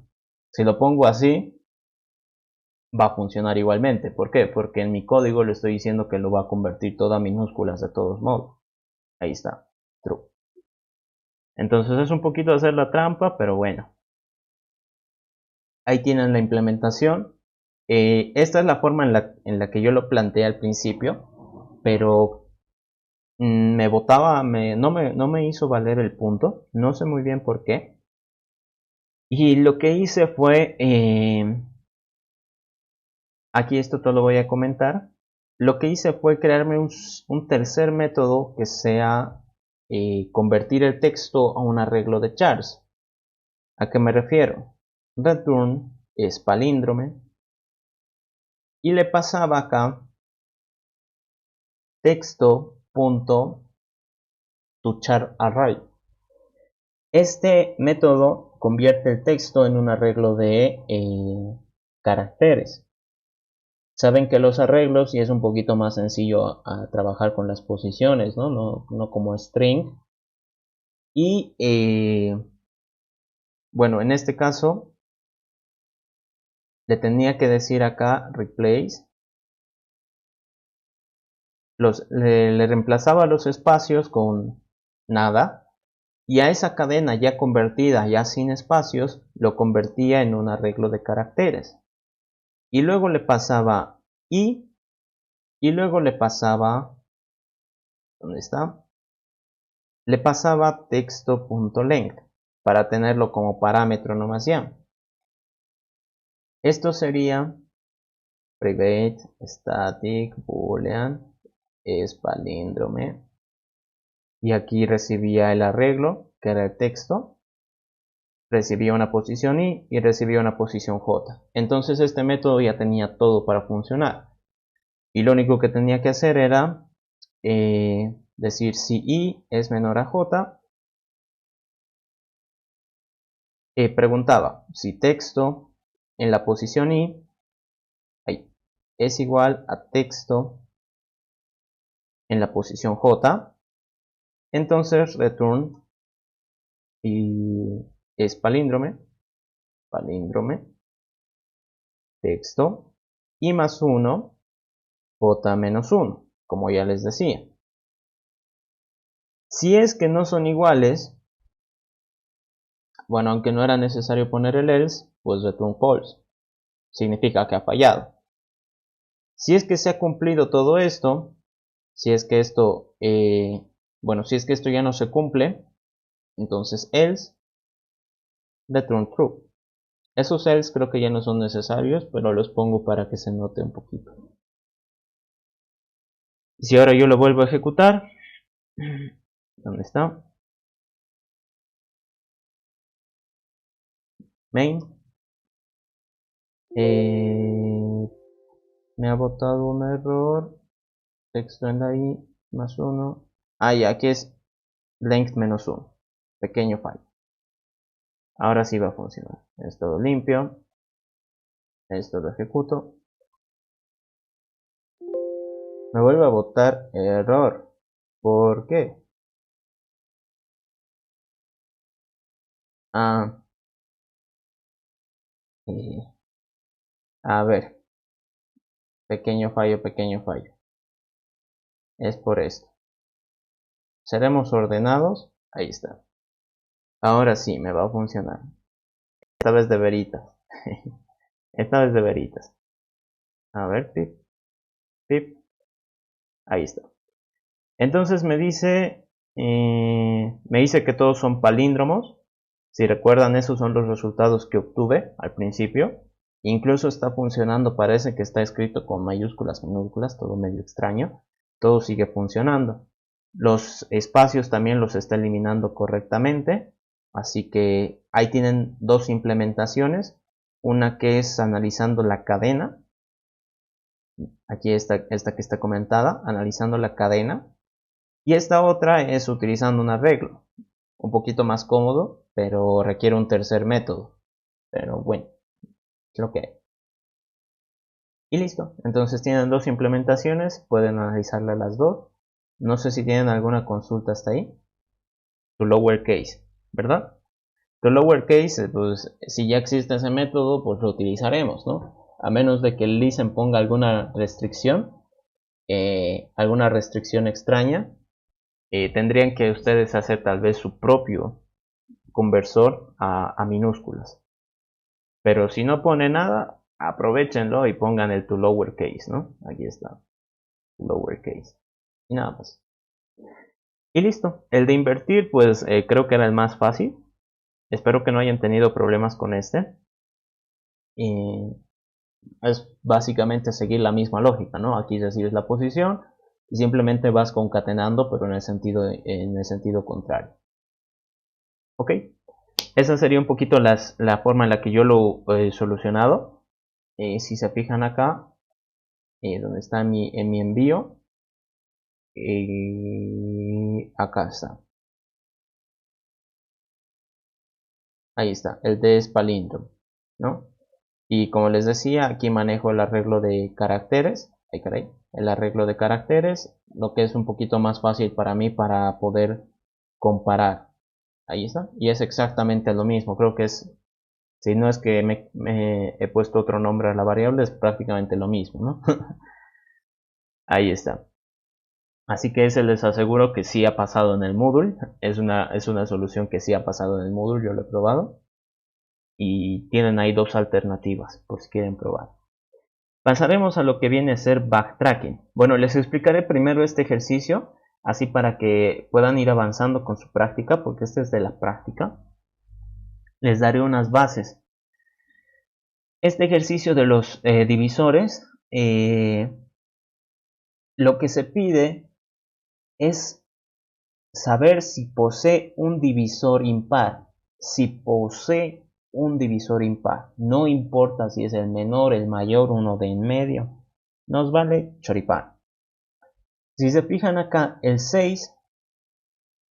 Si lo pongo así, va a funcionar igualmente. ¿Por qué? Porque en mi código le estoy diciendo que lo va a convertir todo a minúsculas de todos modos. Ahí está, true. Entonces es un poquito hacer la trampa, pero bueno. Ahí tienen la implementación. Esta es la forma en la que yo lo planteé al principio, pero me botaba, no me hizo valer el punto, no sé muy bien por qué. Y lo que hice fue, aquí esto te lo voy a comentar, lo que hice fue crearme un tercer método que sea convertir el texto a un arreglo de chars. ¿A qué me refiero? Return es palíndrome y le pasaba acá texto.toCharArray. Este método convierte el texto en un arreglo de caracteres. Saben que los arreglos y es un poquito más sencillo a trabajar con las posiciones, ¿no? No como string. Y bueno, en este caso le tenía que decir acá replace. Le reemplazaba los espacios con nada. Y a esa cadena ya convertida, ya sin espacios, lo convertía en un arreglo de caracteres. Y luego le pasaba y luego le pasaba, ¿dónde está? Le pasaba texto.length para tenerlo como parámetro nomás ya. Esto sería private static boolean es palíndrome y aquí recibía el arreglo que era el texto, recibía una posición y recibía una posición j. Entonces este método ya tenía todo para funcionar y lo único que tenía que hacer era decir si i es menor a j. Preguntaba si texto en la posición i es igual a texto en la posición j, entonces return y es palíndrome texto y más 1 j menos 1, como ya les decía. Si es que no son iguales, bueno, aunque no era necesario poner el else, pues return false, significa que ha fallado. Si es que se ha cumplido todo esto, si es que esto, bueno, si es que esto ya no se cumple, entonces else return true. Esos cells creo que ya no son necesarios, pero los pongo para que se note un poquito. Si ahora yo lo vuelvo a ejecutar, ¿dónde está? Main. Me ha botado un error. Texto en la i más 1. Ah, ya, aquí es length menos 1. Pequeño fallo. Ahora sí va a funcionar. Es todo limpio. Esto lo ejecuto. Me vuelve a botar error. ¿Por qué? Ah. A ver. Pequeño fallo, pequeño fallo. Es por esto. Seremos ordenados. Ahí está. Ahora sí me va a funcionar. Esta vez de veritas. Esta vez de veritas. A ver, pip, pip. Ahí está. Entonces me dice que todos son palíndromos. Si recuerdan, esos son los resultados que obtuve al principio. Incluso está funcionando, parece que está escrito con mayúsculas, minúsculas, todo medio extraño. Todo sigue funcionando. Los espacios también los está eliminando correctamente. Así que ahí tienen dos implementaciones. Una que es analizando la cadena. Aquí esta que está comentada, analizando la cadena. Y esta otra es utilizando un arreglo. Un poquito más cómodo, pero requiere un tercer método. Pero bueno, es lo que hay. Y listo. Entonces tienen dos implementaciones, pueden analizarlas las dos. No sé si tienen alguna consulta hasta ahí. To lowercase, ¿verdad? To lowercase, pues si ya existe ese método, pues lo utilizaremos, ¿no? A menos de que el listen ponga alguna restricción extraña, tendrían que ustedes hacer tal vez su propio conversor a minúsculas. Pero si no pone nada, aprovechenlo y pongan el to lowercase, ¿no? Aquí está, lowercase. Y nada más. Y listo. El de invertir, pues creo que era el más fácil. Espero que no hayan tenido problemas con este. Y es básicamente seguir la misma lógica, ¿no? Aquí recibes la posición y simplemente vas concatenando, pero en el sentido contrario. ¿Ok? Esa sería un poquito la forma en la que yo lo he solucionado. Si se fijan acá, donde está en mi envío, acá está. Ahí está, el D es palíndromo, ¿no? Y como les decía, aquí manejo el arreglo de caracteres. Ay, caray. El arreglo de caracteres, lo que es un poquito más fácil para mí para poder comparar. Ahí está. Y es exactamente lo mismo. Creo que es, si no es que me he puesto otro nombre a la variable, es prácticamente lo mismo, ¿no? Ahí está. Así que ese les aseguro que sí ha pasado en el Moodle. Es una solución que sí ha pasado en el Moodle, yo lo he probado. Y tienen ahí dos alternativas por si quieren probar. Pasaremos a lo que viene a ser backtracking. Bueno, les explicaré primero este ejercicio, así para que puedan ir avanzando con su práctica, porque este es de la práctica. Les daré unas bases. Este ejercicio de los divisores, lo que se pide es saber si posee un divisor impar. Si posee un divisor impar, no importa si es el menor, el mayor, uno de en medio, nos vale choripán. Si se fijan acá, el 6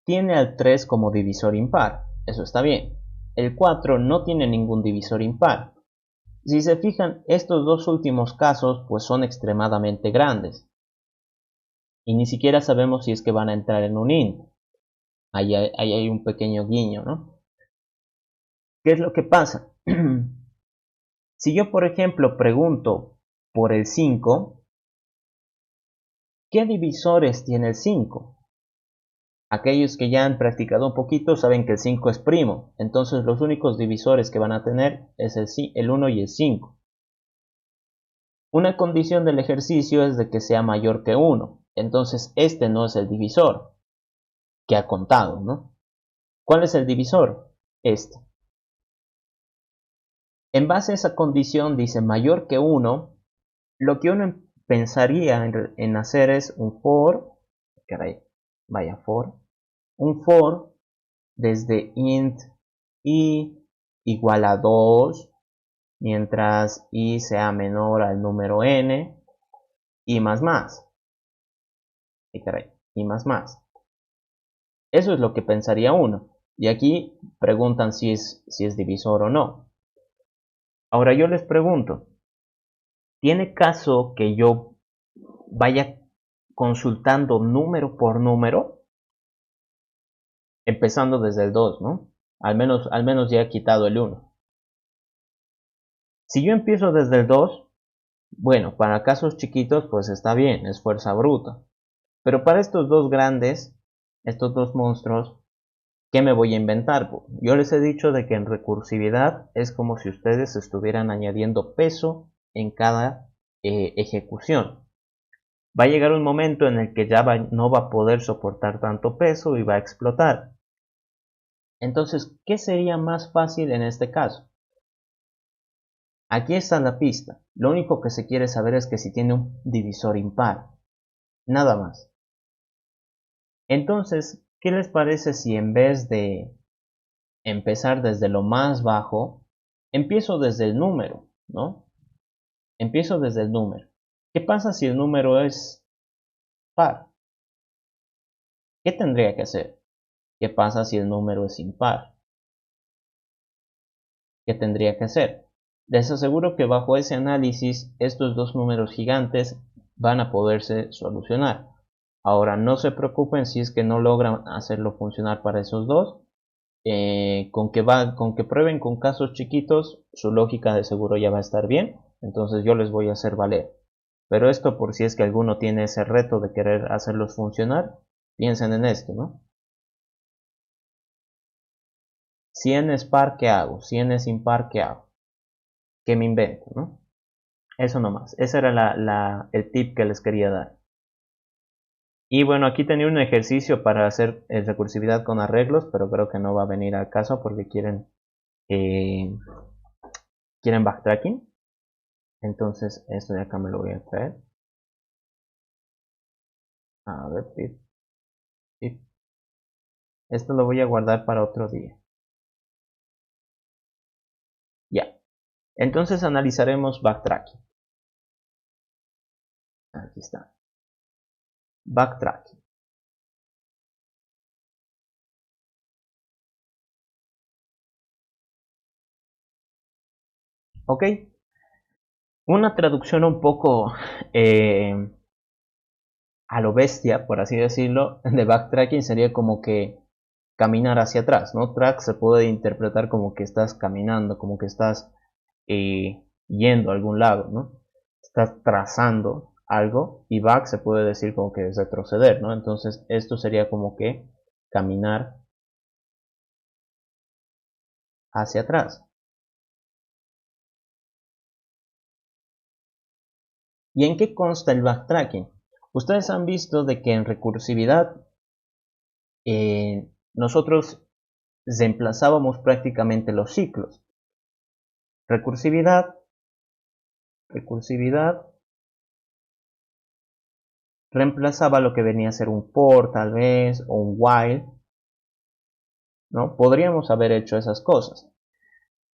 tiene al 3 como divisor impar, eso está bien. El 4 no tiene ningún divisor impar. Si se fijan, estos dos últimos casos pues son extremadamente grandes. Y ni siquiera sabemos si es que van a entrar en un int. Ahí hay un pequeño guiño, ¿no? ¿Qué es lo que pasa? Si yo, por ejemplo, pregunto por el 5, ¿qué divisores tiene el 5? Aquellos que ya han practicado un poquito saben que el 5 es primo, entonces los únicos divisores que van a tener es el 1 y el 5. Una condición del ejercicio es de que sea mayor que 1, entonces este no es el divisor que ha contado, ¿no? ¿Cuál es el divisor? Este. En base a esa condición, dice mayor que 1, lo que uno pensaría en hacer es un for, vaya for, un for desde int i igual a 2, mientras i sea menor al número n, y más más. Y más más. Eso es lo que pensaría uno. Y aquí preguntan si es divisor o no. Ahora yo les pregunto, ¿tiene caso que yo vaya consultando número por número? Empezando desde el 2, ¿no? Al menos ya he quitado el 1. Si yo empiezo desde el 2, bueno, para casos chiquitos pues está bien, es fuerza bruta. Pero para estos dos grandes, estos dos monstruos, ¿qué me voy a inventar? Yo les he dicho de que en recursividad es como si ustedes estuvieran añadiendo peso en cada ejecución. Va a llegar un momento en el que ya no va a poder soportar tanto peso y va a explotar. Entonces, ¿qué sería más fácil en este caso? Aquí está la pista. Lo único que se quiere saber es que si tiene un divisor impar. Nada más. Entonces, ¿qué les parece si en vez de empezar desde lo más bajo, empiezo desde el número, ¿no? Empiezo desde el número. ¿Qué pasa si el número es par? ¿Qué tendría que hacer? ¿Qué pasa si el número es impar? ¿Qué tendría que hacer? Les aseguro que bajo ese análisis estos dos números gigantes van a poderse solucionar. Ahora no se preocupen si es que no logran hacerlo funcionar para esos dos. Con que prueben con casos chiquitos, su lógica de seguro ya va a estar bien. Entonces yo les voy a hacer valer. Pero esto por si es que alguno tiene ese reto de querer hacerlos funcionar, piensen en esto, ¿no? Si n es par, ¿qué hago? Si n es impar, ¿qué hago? ¿Qué me invento, no? Eso nomás. Ese era el tip que les quería dar. Y bueno, aquí tenía un ejercicio para hacer recursividad con arreglos, pero creo que no va a venir al caso porque quieren backtracking. Entonces, esto de acá me lo voy a traer. A ver, tip. Esto lo voy a guardar para otro día. Ya. Entonces analizaremos backtracking. Aquí está. Backtracking. Ok. Una traducción un poco a lo bestia, por así decirlo, de backtracking sería como que caminar hacia atrás, ¿no? Track se puede interpretar como que estás caminando, como que estás yendo a algún lado, ¿no? Estás trazando algo, y back se puede decir como que es retroceder, ¿no? Entonces esto sería como que caminar hacia atrás. ¿Y en qué consta el backtracking? Ustedes han visto de que en recursividad nosotros reemplazábamos prácticamente los ciclos. Recursividad reemplazaba lo que venía a ser un for tal vez, o un while, ¿no? Podríamos haber hecho esas cosas.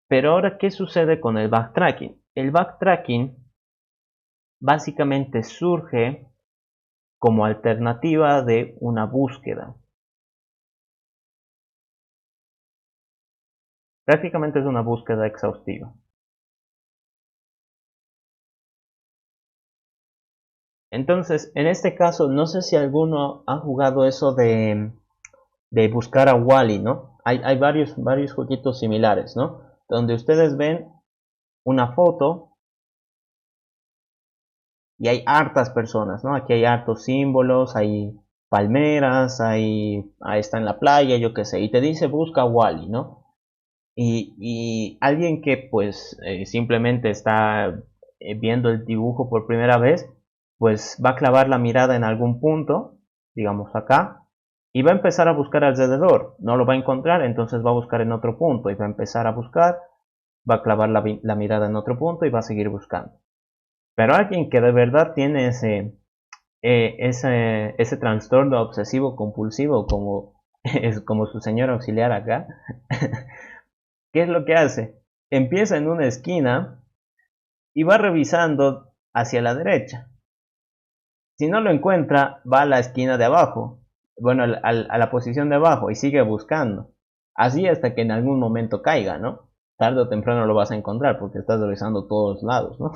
Pero ahora, ¿qué sucede con el backtracking? El backtracking básicamente surge como alternativa de una búsqueda. Prácticamente es una búsqueda exhaustiva. Entonces, en este caso, no sé si alguno ha jugado eso de buscar a Wally, ¿no? Hay varios jueguitos similares, ¿no? Donde ustedes ven una foto y hay hartas personas, ¿no? Aquí hay hartos símbolos, hay palmeras, ahí está en la playa, yo qué sé, y te dice busca a Wally, ¿no? Y alguien que pues simplemente está viendo el dibujo por primera vez, pues va a clavar la mirada en algún punto, digamos acá, y va a empezar a buscar alrededor. No lo va a encontrar, entonces va a buscar en otro punto y va a empezar a buscar va a clavar la mirada en otro punto y va a seguir buscando. Pero alguien que de verdad tiene ese trastorno obsesivo compulsivo como, es como su señor auxiliar acá, ¿qué es lo que hace? Empieza en una esquina y va revisando hacia la derecha. Si no lo encuentra, va a la esquina de abajo, bueno, a la posición de abajo y sigue buscando. Así hasta que en algún momento caiga, ¿no? Tarde o temprano lo vas a encontrar porque estás revisando todos lados, ¿no?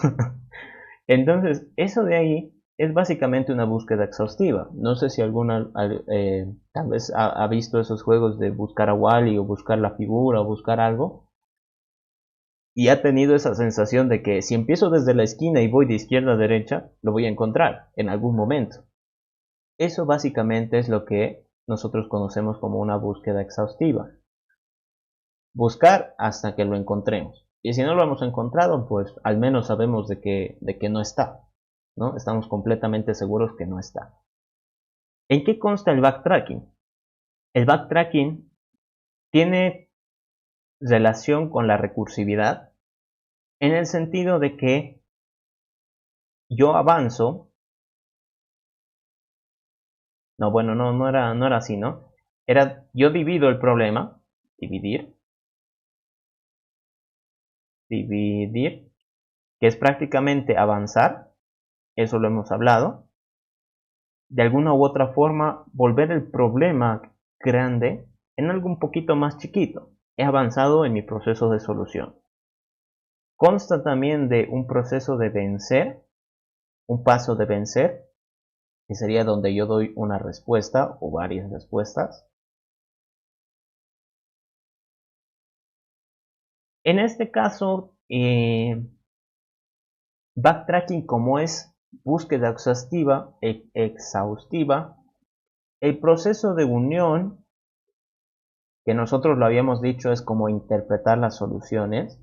Entonces, eso de ahí es básicamente una búsqueda exhaustiva. No sé si alguna tal vez ha visto esos juegos de buscar a Wally o buscar la figura o buscar algo y ha tenido esa sensación de que si empiezo desde la esquina y voy de izquierda a derecha, lo voy a encontrar en algún momento. Eso básicamente es lo que nosotros conocemos como una búsqueda exhaustiva. Buscar hasta que lo encontremos. Y si no lo hemos encontrado, pues al menos sabemos de que no está, ¿no? Estamos completamente seguros que no está. ¿En qué consta el backtracking? El backtracking tiene relación con la recursividad en el sentido de que yo avanzo. No, bueno, no era así, ¿no? Era yo divido el problema, dividir, que es prácticamente avanzar, eso lo hemos hablado. De alguna u otra forma, volver el problema grande en algo un poquito más chiquito. He avanzado en mi proceso de solución. Consta también de un proceso de vencer, un paso de vencer, que sería donde yo doy una respuesta o varias respuestas. En este caso, backtracking, como es búsqueda exhaustiva, el proceso de unión, que nosotros lo habíamos dicho, es como interpretar las soluciones,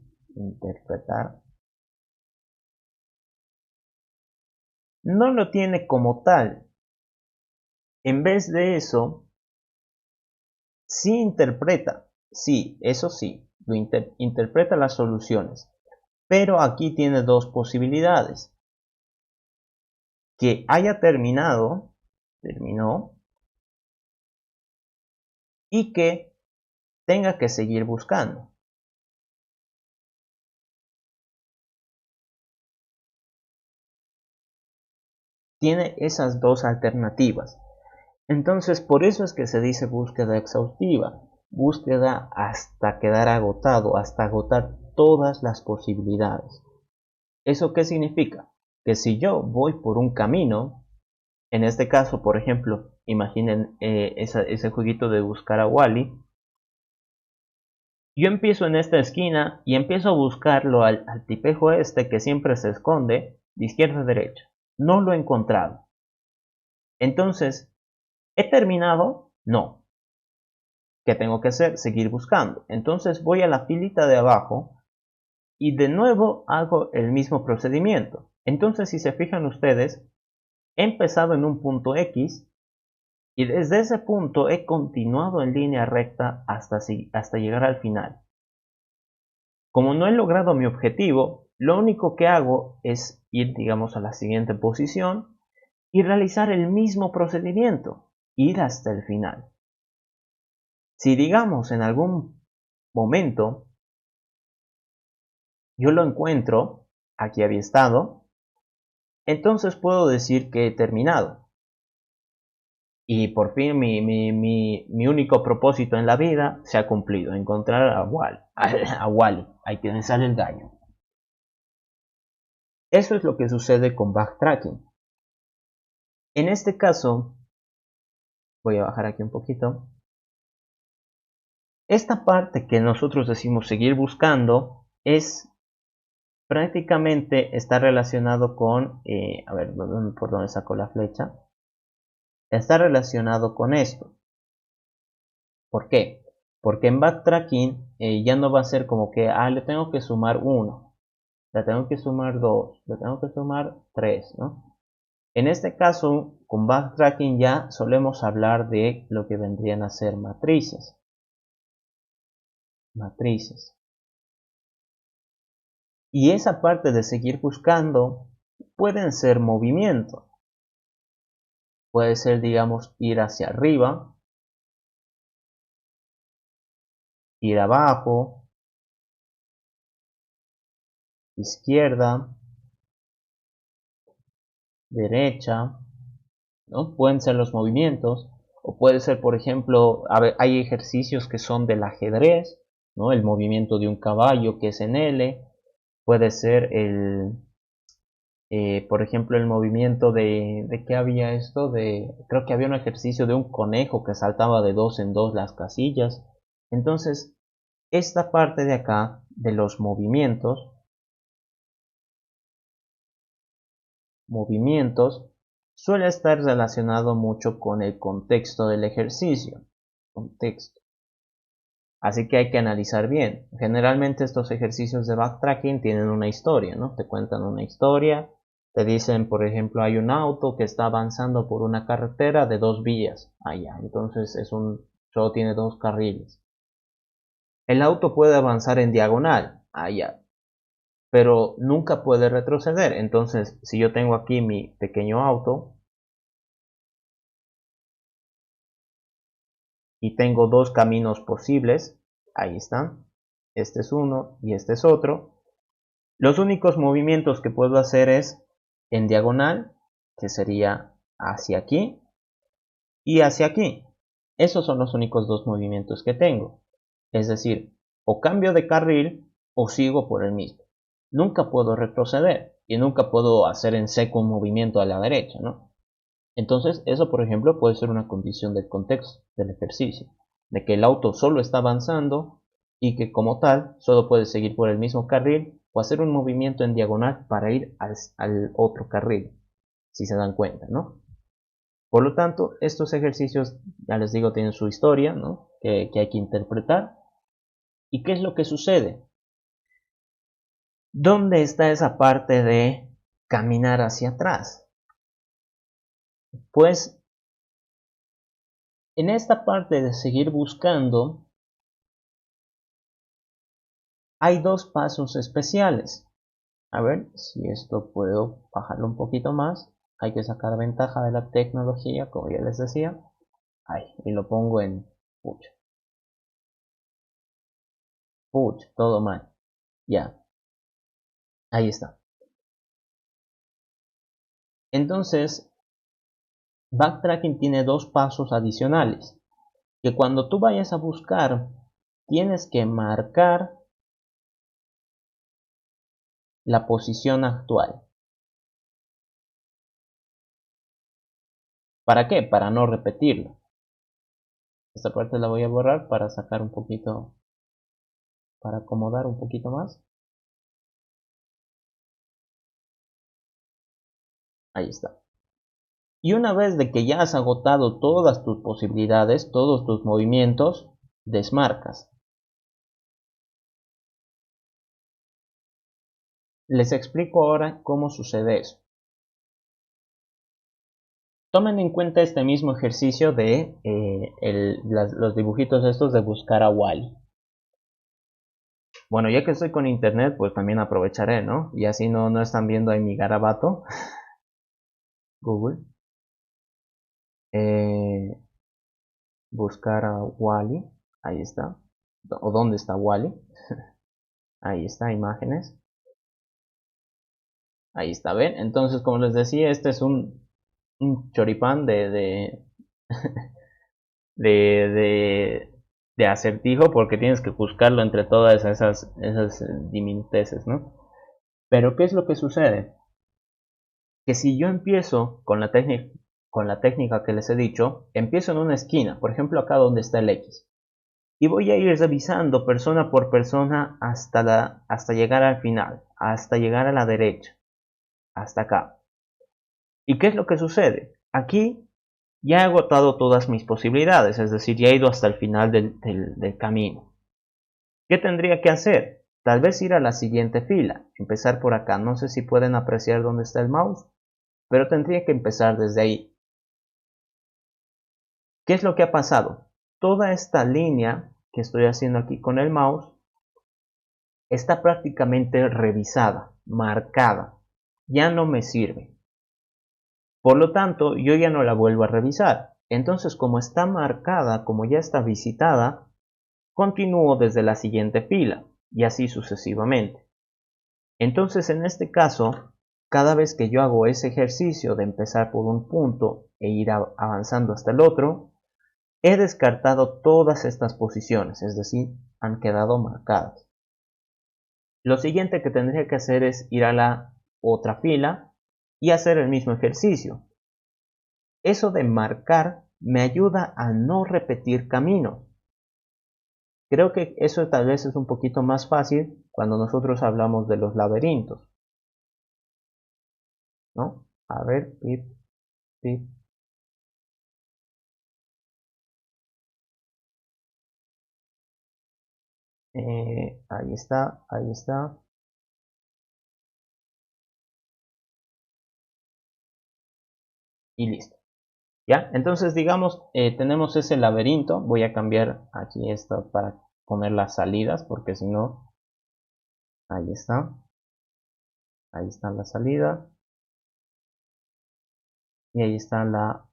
no lo tiene como tal. En vez de eso, sí interpreta, sí, eso sí, interpreta las soluciones, pero aquí tiene dos posibilidades: que haya terminó, y que tenga que seguir buscando. Tiene esas dos alternativas. Entonces, por eso es que se dice búsqueda exhaustiva, búsqueda hasta quedar agotado, hasta agotar todas las posibilidades. ¿Eso qué significa? Que si yo voy por un camino, en este caso, por ejemplo, imaginen ese jueguito de buscar a Wally, yo empiezo en esta esquina y empiezo a buscarlo al tipejo este que siempre se esconde de izquierda a derecha. No lo he encontrado. Entonces, ¿he terminado? No. ¿Qué tengo que hacer? Seguir buscando. Entonces voy a la filita de abajo y de nuevo hago el mismo procedimiento. Entonces, si se fijan ustedes, he empezado en un punto X y desde ese punto he continuado en línea recta hasta llegar al final. Como no he logrado mi objetivo, lo único que hago es ir, digamos, a la siguiente posición y realizar el mismo procedimiento, ir hasta el final. Si, digamos, en algún momento yo lo encuentro, aquí había estado, entonces puedo decir que he terminado. Y por fin mi único propósito en la vida se ha cumplido: encontrar a Wally, ahí tiene sale el gallo. Eso es lo que sucede con backtracking. En este caso, voy a bajar aquí un poquito. Esta parte que nosotros decimos seguir buscando es prácticamente está relacionado con, a ver, por dónde saco la flecha. Está relacionado con esto. ¿Por qué? Porque en backtracking ya no va a ser como que, le tengo que sumar 1, le tengo que sumar 2, le tengo que sumar 3, ¿no? En este caso, con backtracking ya solemos hablar de lo que vendrían a ser matrices. Y esa parte de seguir buscando pueden ser movimientos. Puede ser, digamos, ir hacia arriba, ir abajo, izquierda, derecha, ¿no? Pueden ser los movimientos, o puede ser, por ejemplo, hay ejercicios que son del ajedrez, ¿no? El movimiento de un caballo que es en L, puede ser por ejemplo, el movimiento ¿de qué había esto? Creo que había un ejercicio de un conejo que saltaba de dos en dos las casillas. Entonces, esta parte de acá, de los movimientos, suele estar relacionado mucho con el contexto del ejercicio. Contexto. Así que hay que analizar bien. Generalmente estos ejercicios de backtracking tienen una historia, ¿no? Te cuentan una historia, te dicen, por ejemplo, hay un auto que está avanzando por una carretera de 2 vías. Allá, entonces solo tiene 2 carriles. El auto puede avanzar en diagonal, allá, pero nunca puede retroceder. Entonces, si yo tengo aquí mi pequeño auto y tengo 2 caminos posibles, ahí están, este es uno y este es otro. Los únicos movimientos que puedo hacer es en diagonal, que sería hacia aquí y hacia aquí. Esos son los únicos 2 movimientos que tengo. Es decir, o cambio de carril o sigo por el mismo. Nunca puedo retroceder y nunca puedo hacer en seco un movimiento a la derecha, ¿no? Entonces, eso, por ejemplo, puede ser una condición del contexto del ejercicio, de que el auto solo está avanzando y que como tal solo puede seguir por el mismo carril o hacer un movimiento en diagonal para ir al otro carril, si se dan cuenta, ¿no? Por lo tanto, estos ejercicios, ya les digo, tienen su historia, ¿no? Que hay que interpretar. ¿Y qué es lo que sucede? ¿Dónde está esa parte de caminar hacia atrás? Pues en esta parte de seguir buscando hay 2 pasos especiales. A ver si esto puedo bajarlo un poquito más. Hay que sacar ventaja de la tecnología, como ya les decía. Ahí, y lo pongo en pucha. Pucha, todo mal. Ya, ahí está. Entonces, backtracking tiene 2 pasos adicionales. Que cuando tú vayas a buscar, tienes que marcar la posición actual. ¿Para qué? Para no repetirlo. Esta parte la voy a borrar para sacar un poquito, para acomodar un poquito más. Ahí está. Y una vez de que ya has agotado todas tus posibilidades, todos tus movimientos, desmarcas. Les explico ahora cómo sucede eso. Tomen en cuenta este mismo ejercicio de los dibujitos estos de buscar a Wally. Bueno, ya que estoy con internet, pues también aprovecharé, ¿no? Y así no están viendo ahí mi garabato. Google. Buscar a Wally. Ahí está. ¿O dónde está Wally? Ahí está, imágenes. Ahí está, ¿ven? Entonces, como les decía, este es un choripán de, de acertijo porque tienes que buscarlo entre todas esas diminuteces, ¿no? Pero, ¿qué es lo que sucede? Que si yo empiezo con la técnica que les he dicho, empiezo en una esquina, por ejemplo acá donde está el X, y voy a ir revisando persona por persona hasta llegar al final, hasta llegar a la derecha, hasta acá. ¿Y qué es lo que sucede? Aquí ya he agotado todas mis posibilidades, es decir, ya he ido hasta el final del camino. ¿Qué tendría que hacer? Tal vez ir a la siguiente fila, empezar por acá. No sé si pueden apreciar dónde está el mouse, pero tendría que empezar desde ahí. ¿Qué es lo que ha pasado? Toda esta línea que estoy haciendo aquí con el mouse está prácticamente revisada, marcada, ya no me sirve. Por lo tanto, yo ya no la vuelvo a revisar. Entonces, como está marcada, como ya está visitada, continúo desde la siguiente fila y así sucesivamente. Entonces, en este caso, cada vez que yo hago ese ejercicio de empezar por un punto e ir avanzando hasta el otro, he descartado todas estas posiciones, es decir, han quedado marcadas. Lo siguiente que tendría que hacer es ir a la otra fila y hacer el mismo ejercicio. Eso de marcar me ayuda a no repetir camino. Creo que eso tal vez es un poquito más fácil cuando nosotros hablamos de los laberintos, ¿no? A ver, pip, pip. Ahí está, ahí está. Y listo. ¿Ya? Entonces, digamos, tenemos ese laberinto. Voy a cambiar aquí esto para poner las salidas, porque si no, ahí está. Ahí está la salida. Y ahí está la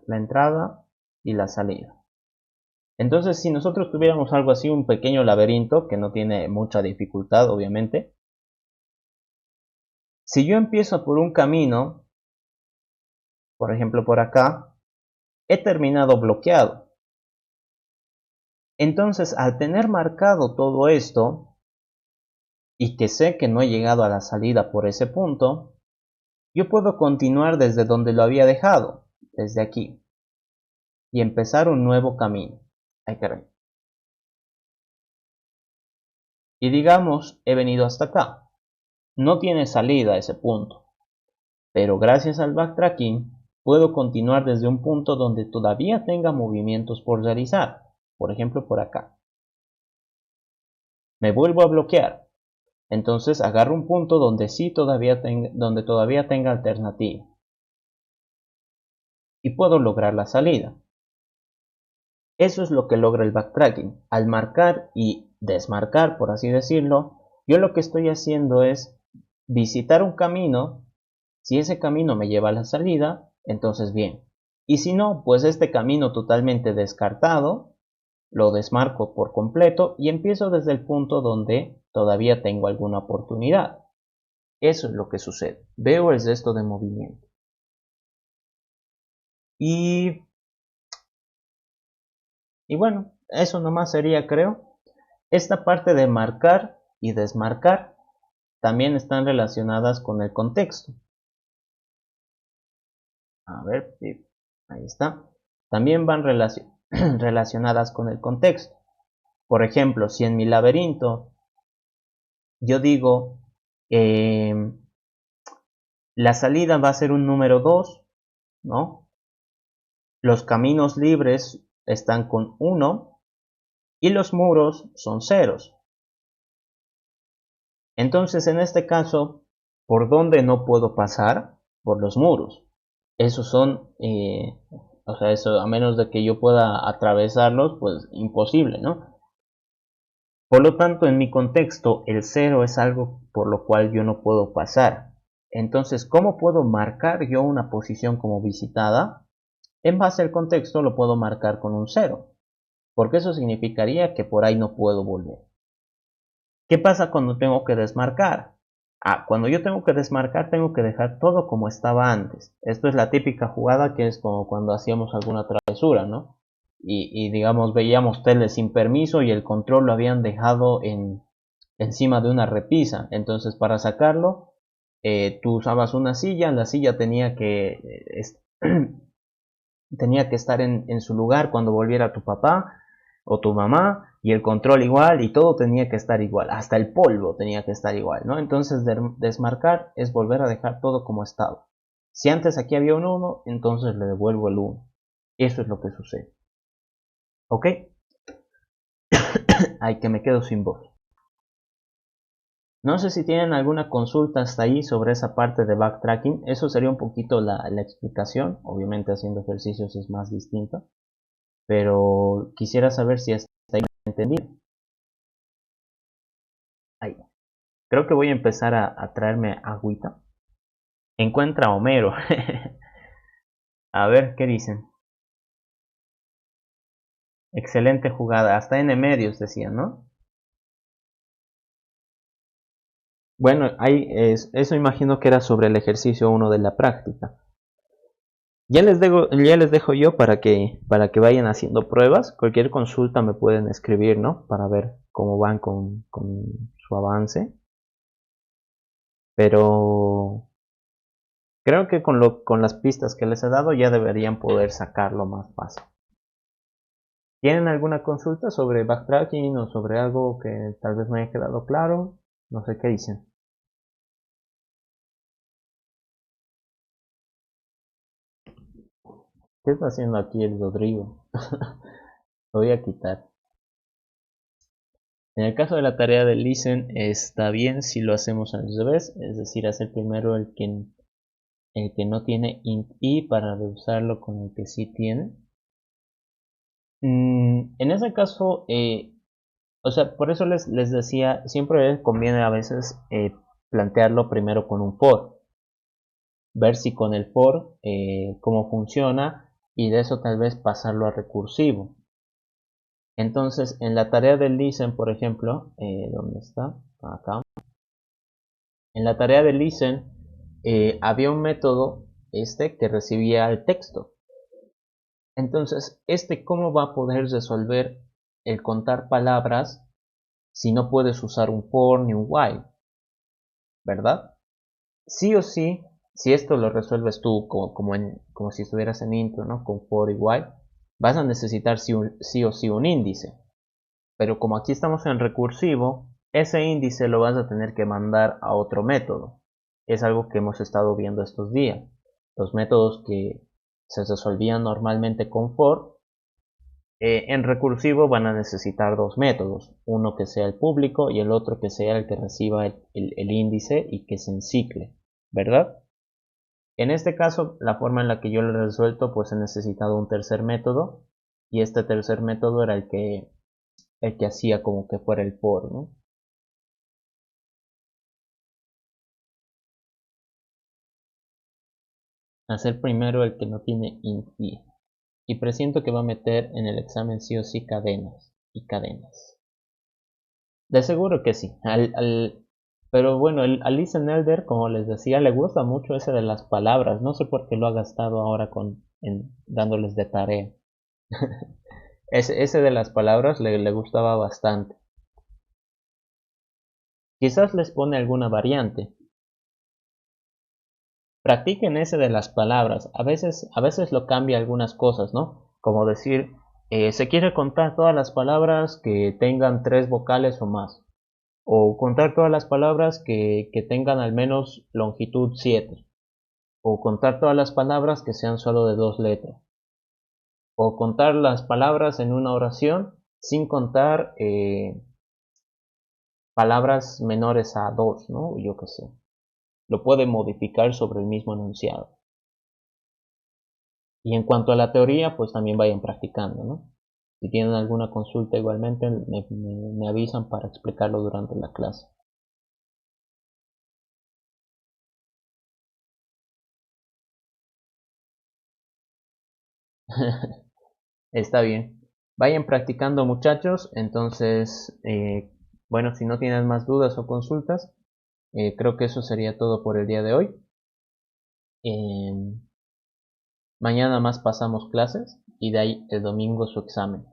entrada y la salida. Entonces, si nosotros tuviéramos algo así, un pequeño laberinto, que no tiene mucha dificultad, obviamente. Si yo empiezo por un camino, por ejemplo por acá, he terminado bloqueado. Entonces, al tener marcado todo esto, y que sé que no he llegado a la salida por ese punto, yo puedo continuar desde donde lo había dejado, desde aquí, y empezar un nuevo camino. Ay, caray. Y digamos, he venido hasta acá. No tiene salida ese punto, pero gracias al backtracking puedo continuar desde un punto donde todavía tenga movimientos por realizar, por ejemplo por acá. Me vuelvo a bloquear, entonces agarro un punto donde todavía tenga alternativa y puedo lograr la salida. Eso es lo que logra el backtracking. Al marcar y desmarcar, por así decirlo, yo lo que estoy haciendo es visitar un camino. Si ese camino me lleva a la salida, entonces bien. Y si no, pues este camino totalmente descartado, lo desmarco por completo y empiezo desde el punto donde todavía tengo alguna oportunidad. Eso es lo que sucede. Veo el resto de movimiento. Y bueno, eso nomás sería, creo. Esta parte de marcar y desmarcar también están relacionadas con el contexto. A ver, ahí está. También van relacionadas con el contexto. Por ejemplo, si en mi laberinto yo digo la salida va a ser un número 2, ¿no? Los caminos libres están con 1 y los muros son ceros. Entonces, en este caso, ¿por dónde no puedo pasar? Por los muros. Esos son, o sea, eso a menos de que yo pueda atravesarlos, pues imposible, ¿no? Por lo tanto, en mi contexto, el 0 es algo por lo cual yo no puedo pasar. Entonces, ¿cómo puedo marcar yo una posición como visitada? En base al contexto lo puedo marcar con un 0, porque eso significaría que por ahí no puedo volver. ¿Qué pasa cuando tengo que desmarcar? Cuando yo tengo que desmarcar tengo que dejar todo como estaba antes. Esto es la típica jugada que es como cuando hacíamos alguna travesura, ¿no? Y digamos veíamos tele sin permiso y el control lo habían dejado encima de una repisa. Entonces para sacarlo tú usabas una silla, la silla tenía que tenía que estar en su lugar cuando volviera tu papá o tu mamá, y el control igual, y todo tenía que estar igual, hasta el polvo tenía que estar igual, ¿no? Entonces desmarcar es volver a dejar todo como estaba. Si antes aquí había un 1, entonces le devuelvo el 1. Eso es lo que sucede. ¿Ok? Ay, que me quedo sin voz. No sé si tienen alguna consulta hasta ahí sobre esa parte de backtracking. Eso sería un poquito la explicación. Obviamente haciendo ejercicios es más distinto. Pero quisiera saber si hasta ahí me entendí. Ahí. Creo que voy a empezar a traerme agüita. Encuentra a Homero. A ver, ¿qué dicen? Excelente jugada. Hasta N medios decían, ¿no? Bueno, eso imagino que era sobre el ejercicio 1 de la práctica. Ya les dejo yo para que vayan haciendo pruebas. Cualquier consulta me pueden escribir, ¿no? Para ver cómo van con su avance. Pero creo que con las pistas que les he dado ya deberían poder sacarlo más fácil. ¿Tienen alguna consulta sobre backtracking o sobre algo que tal vez me haya quedado claro? No sé qué dicen. ¿Qué está haciendo aquí el Rodrigo? Lo voy a quitar. En el caso de la tarea del listen, está bien si lo hacemos al revés, es decir, hacer primero el que no tiene int i para reusarlo con el que sí tiene. En ese caso, o sea, por eso les decía, siempre conviene a veces plantearlo primero con un for, ver si con el for cómo funciona y de eso tal vez pasarlo a recursivo. Entonces, en la tarea del listen, por ejemplo, ¿dónde está? Acá. En la tarea del listen había un método que recibía el texto. Entonces, ¿cómo va a poder resolver el contar palabras si no puedes usar un for ni un while? ¿Verdad? Sí o sí, si esto lo resuelves tú como si estuvieras en intro, ¿no? Con for y while, vas a necesitar sí o sí un índice. Pero como aquí estamos en recursivo, ese índice lo vas a tener que mandar a otro método. Es algo que hemos estado viendo estos días. Los métodos que se resolvían normalmente con for, en recursivo van a necesitar dos métodos. Uno que sea el público y el otro que sea el que reciba el índice y que se encicle, ¿verdad? En este caso, la forma en la que yo lo he resuelto, pues he necesitado un tercer método y este tercer método era el que hacía como que fuera el for, ¿no? Hacer primero el que no tiene int i. Y presiento que va a meter en el examen sí o sí cadenas y cadenas. De seguro que sí. Pero bueno, al Listen Elder, como les decía, le gusta mucho ese de las palabras. No sé por qué lo ha gastado ahora dándoles de tarea. Ese de las palabras le gustaba bastante. Quizás les pone alguna variante. Practiquen ese de las palabras. A veces lo cambia algunas cosas, ¿no? Como decir, se quiere contar todas las palabras que tengan 3 vocales o más. O contar todas las palabras que tengan al menos longitud 7. O contar todas las palabras que sean solo de 2 letras. O contar las palabras en una oración sin contar palabras menores a 2, ¿no? Yo qué sé. Lo puede modificar sobre el mismo enunciado. Y en cuanto a la teoría, pues también vayan practicando, ¿no? Si tienen alguna consulta igualmente, me avisan para explicarlo durante la clase. Está bien. Vayan practicando, muchachos. Entonces, bueno, si no tienen más dudas o consultas, creo que eso sería todo por el día de hoy. Mañana más pasamos clases y de ahí el domingo su examen.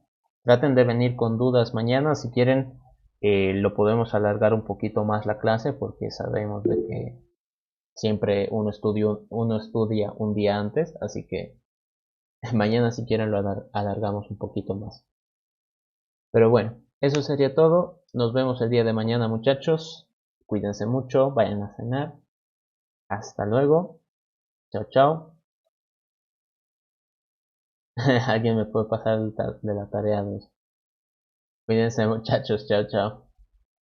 Traten de venir con dudas mañana. Si quieren, lo podemos alargar un poquito más la clase porque sabemos de que siempre uno estudia un día antes, así que mañana si quieren lo alargamos un poquito más. Pero bueno, eso sería todo. Nos vemos el día de mañana, muchachos. Cuídense mucho, vayan a cenar. Hasta luego. Chao, chao. Alguien me puede pasar de la tarea 2. Cuídense, muchachos. Chao, chao.